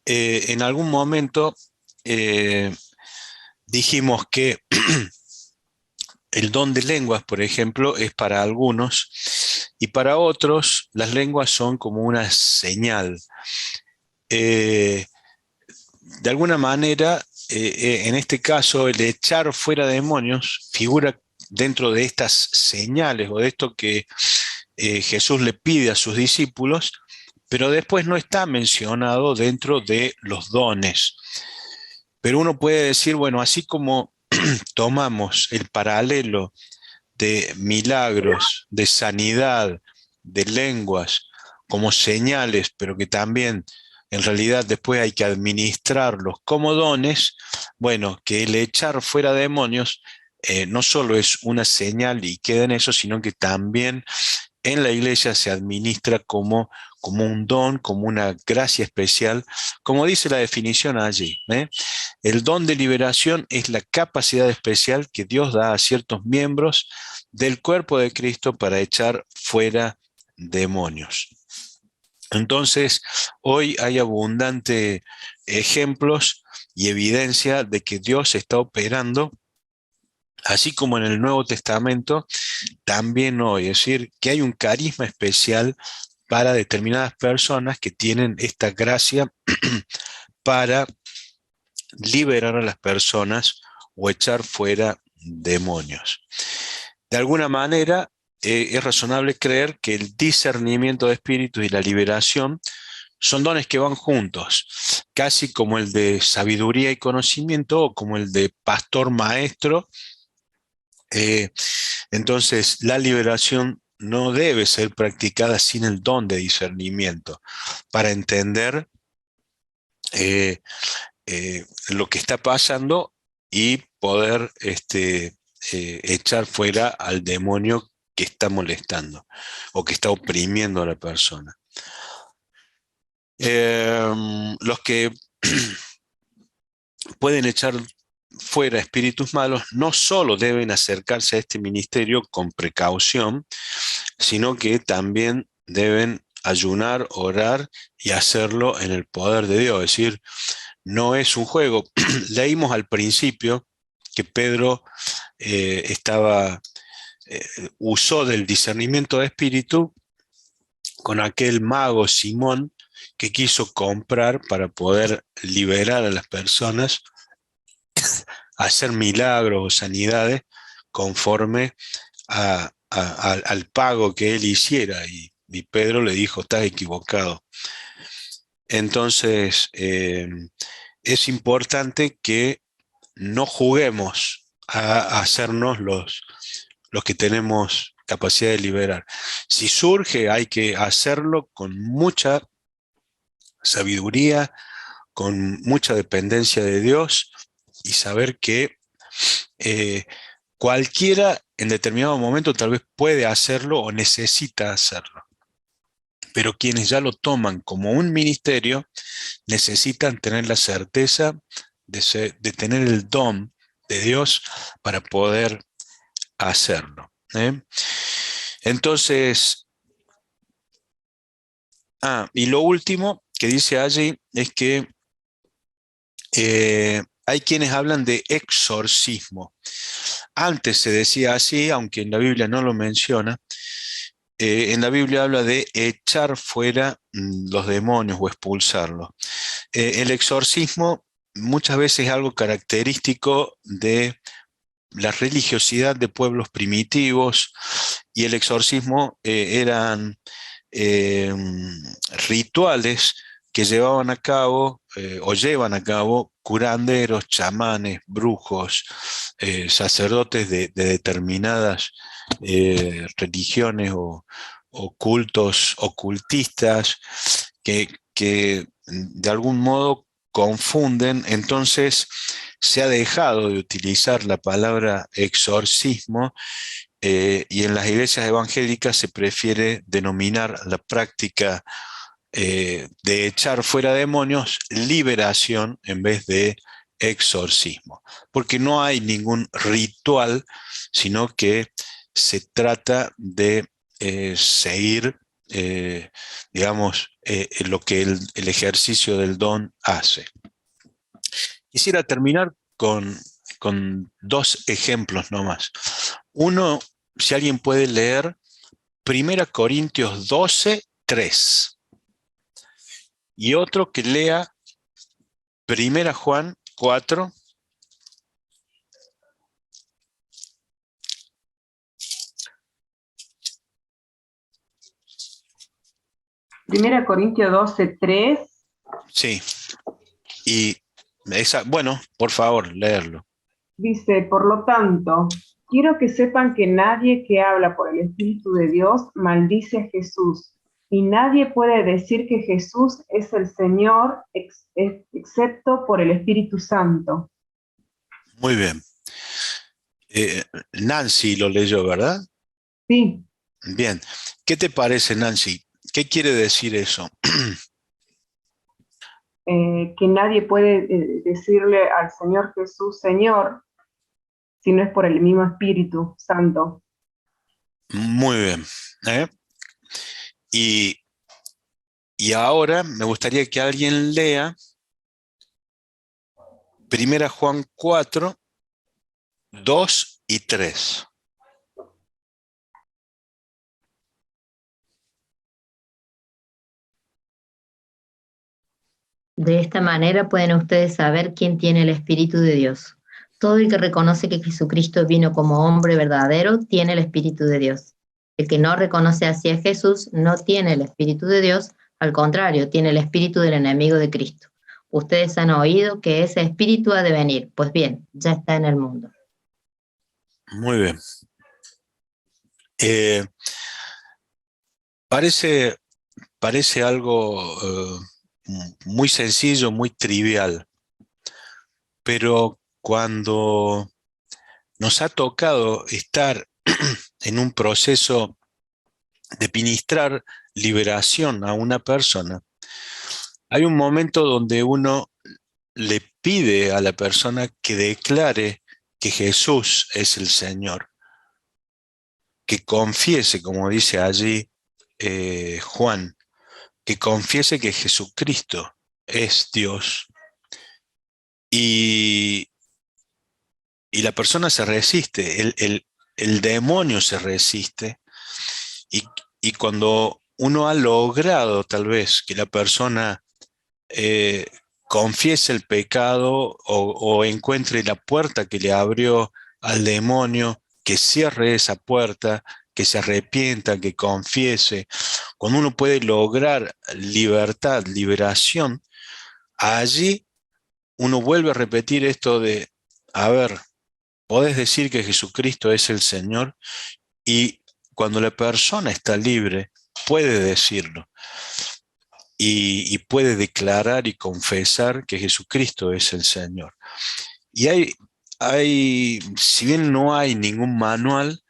en algún momento dijimos que el don de lenguas, por ejemplo, es para algunos y para otros las lenguas son como una señal. De alguna manera, en este caso el echar fuera demonios figura dentro de estas señales o de esto que Jesús le pide a sus discípulos, pero después no está mencionado dentro de los dones. Pero uno puede decir, bueno, así como tomamos el paralelo de milagros, de sanidad, de lenguas, como señales, pero que también en realidad después hay que administrarlos como dones, bueno, que el echar fuera demonios no solo es una señal y queda en eso, sino que también en la iglesia se administra como un don, como una gracia especial, como dice la definición allí. El don de liberación es la capacidad especial que Dios da a ciertos miembros del cuerpo de Cristo para echar fuera demonios. Entonces, hoy hay abundantes ejemplos y evidencia de que Dios está operando, así como en el Nuevo Testamento, también hoy. Es decir, que hay un carisma especial para determinadas personas que tienen esta gracia para liberar a las personas o echar fuera demonios. De alguna manera, es razonable creer que el discernimiento de espíritus y la liberación son dones que van juntos, casi como el de sabiduría y conocimiento o como el de pastor maestro. Entonces, la liberación no debe ser practicada sin el don de discernimiento para entender lo que está pasando y poder echar fuera al demonio que está molestando o que está oprimiendo a la persona. Los que pueden echar fuera espíritus malos no solo deben acercarse a este ministerio con precaución, sino que también deben ayunar, orar y hacerlo en el poder de Dios. Es decir, no es un juego. Leímos al principio que Pedro usó del discernimiento de espíritu con aquel mago Simón que quiso comprar para poder liberar a las personas, hacer milagros o sanidades conforme al pago que él hiciera. Y Pedro le dijo, estás equivocado. Entonces, es importante que no juguemos a hacernos los que tenemos capacidad de liberar. Si surge, hay que hacerlo con mucha sabiduría, con mucha dependencia de Dios y saber que cualquiera en determinado momento tal vez puede hacerlo o necesita hacerlo. Pero quienes ya lo toman como un ministerio necesitan tener la certeza de tener el don de Dios para poder hacerlo. Entonces, y lo último que dice allí es que hay quienes hablan de exorcismo. Antes se decía así, aunque en la Biblia no lo menciona. En la Biblia habla de echar fuera los demonios o expulsarlos. El exorcismo muchas veces es algo característico de la religiosidad de pueblos primitivos, y el exorcismo eran rituales que llevaban a cabo o llevan a cabo curanderos, chamanes, brujos, sacerdotes de determinadas religiones o cultos ocultistas que de algún modo confunden. Entonces se ha dejado de utilizar la palabra exorcismo y en las iglesias evangélicas se prefiere denominar la práctica de echar fuera demonios liberación en vez de exorcismo, porque no hay ningún ritual, sino que se trata de seguir, digamos, lo que el ejercicio del don hace. Quisiera terminar con dos ejemplos nomás. Uno, si alguien puede leer 1 Corintios 12, 3. Y otro que lea 1 Juan 4. Primera Corintios 12:3. Sí. Y bueno, por favor, leerlo. Dice, por lo tanto, quiero que sepan que nadie que habla por el Espíritu de Dios maldice a Jesús, y nadie puede decir que Jesús es el Señor excepto por el Espíritu Santo. Muy bien. Nancy lo leyó, ¿verdad? Sí, Bien. ¿Qué te parece, Nancy? ¿Qué quiere decir eso? que nadie puede decirle al Señor Jesús, Señor, si no es por el mismo Espíritu Santo. Muy bien. Y ahora me gustaría que alguien lea 1 Juan 4, 2 y 3. De esta manera pueden ustedes saber quién tiene el Espíritu de Dios. Todo el que reconoce que Jesucristo vino como hombre verdadero tiene el Espíritu de Dios. El que no reconoce así a Jesús no tiene el Espíritu de Dios, al contrario, tiene el espíritu del enemigo de Cristo. Ustedes han oído que ese espíritu ha de venir. Pues bien, ya está en el mundo. Muy bien. Parece algo muy sencillo, muy trivial, pero cuando nos ha tocado estar en un proceso de ministrar liberación a una persona, hay un momento donde uno le pide a la persona que declare que Jesús es el Señor, que confiese, como dice allí Juan, que confiese que Jesucristo es Dios. Y la persona se resiste, el demonio se resiste, y cuando uno ha logrado tal vez que la persona confiese el pecado o encuentre la puerta que le abrió al demonio, que cierre esa puerta, que se arrepienta, que confiese, cuando uno puede lograr libertad, liberación, allí uno vuelve a repetir esto de, a ver, podés decir que Jesucristo es el Señor, y cuando la persona está libre, puede decirlo. Y puede declarar y confesar que Jesucristo es el Señor. Y si bien no hay ningún manual,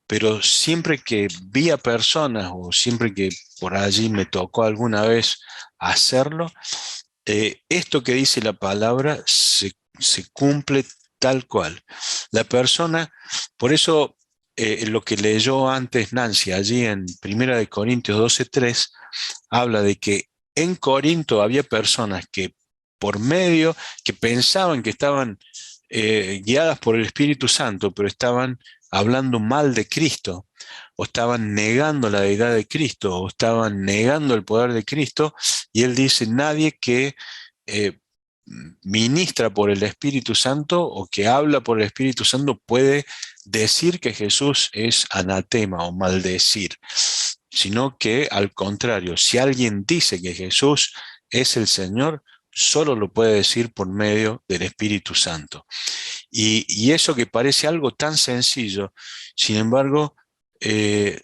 pero siempre que vi a personas o siempre que por allí me tocó alguna vez hacerlo, esto que dice la palabra se cumple tal cual. La persona, por eso lo que leyó antes Nancy, allí en 1 Corintios 12:3, habla de que en Corinto había personas que que pensaban que estaban guiadas por el Espíritu Santo, pero estaban hablando mal de Cristo, o estaban negando la deidad de Cristo, o estaban negando el poder de Cristo, y él dice, nadie que ministra por el Espíritu Santo o que habla por el Espíritu Santo puede decir que Jesús es anatema o maldecir, sino que al contrario, si alguien dice que Jesús es el Señor, solo lo puede decir por medio del Espíritu Santo. Y eso que parece algo tan sencillo, sin embargo,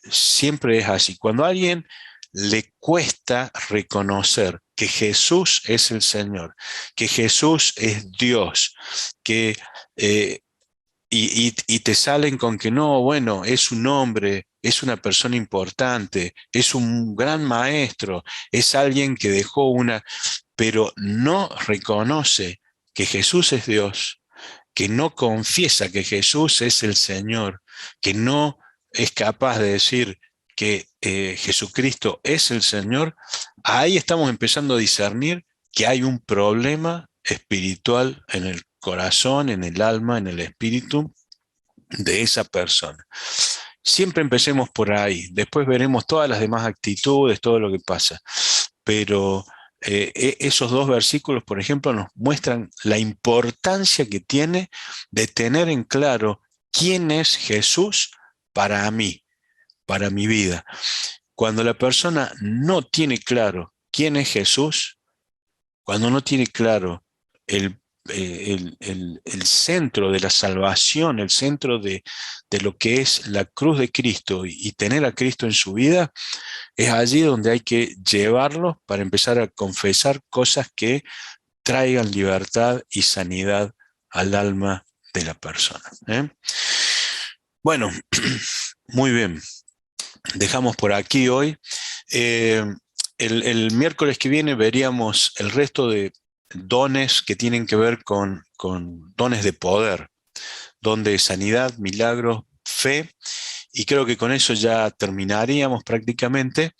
siempre es así. Cuando a alguien le cuesta reconocer que Jesús es el Señor, que Jesús es Dios, que, y te salen con que no, bueno, es un hombre, es una persona importante, es un gran maestro, es alguien que dejó pero no reconoce que Jesús es Dios, que no confiesa que Jesús es el Señor, que no es capaz de decir que Jesucristo es el Señor, ahí estamos empezando a discernir que hay un problema espiritual en el corazón, en el alma, en el espíritu de esa persona. Siempre empecemos por ahí, después veremos todas las demás actitudes, todo lo que pasa, pero esos dos versículos, por ejemplo, nos muestran la importancia que tiene de tener en claro quién es Jesús para mí, para mi vida. Cuando la persona no tiene claro quién es Jesús, cuando no tiene claro el centro de la salvación, el centro de lo que es la cruz de Cristo y tener a Cristo en su vida, es allí donde hay que llevarlo para empezar a confesar cosas que traigan libertad y sanidad al alma de la persona. Bueno, muy bien. Dejamos por aquí hoy. El miércoles que viene veríamos el resto de dones que tienen que ver con dones de poder, don de sanidad, milagros, fe, y creo que con eso ya terminaríamos prácticamente,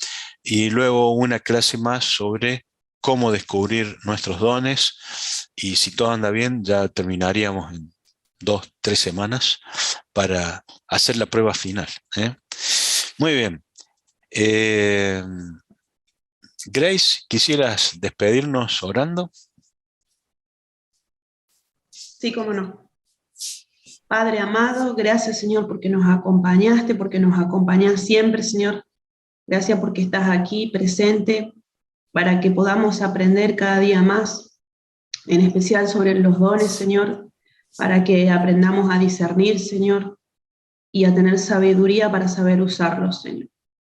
y luego una clase más sobre cómo descubrir nuestros dones, y si todo anda bien ya terminaríamos en 2-3 semanas para hacer la prueba final. Muy bien. Grace, ¿quisieras despedirnos orando? Sí, cómo no. Padre amado, gracias, Señor, porque nos acompañaste, porque nos acompañas siempre, Señor. Gracias porque estás aquí presente para que podamos aprender cada día más, en especial sobre los dones, Señor, para que aprendamos a discernir, Señor, y a tener sabiduría para saber usarlos, Señor.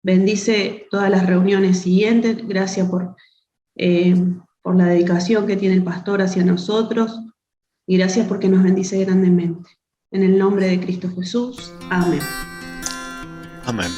Bendice todas las reuniones siguientes. Gracias por la dedicación que tiene el pastor hacia nosotros. Y gracias porque nos bendice grandemente. En el nombre de Cristo Jesús. Amén. Amén.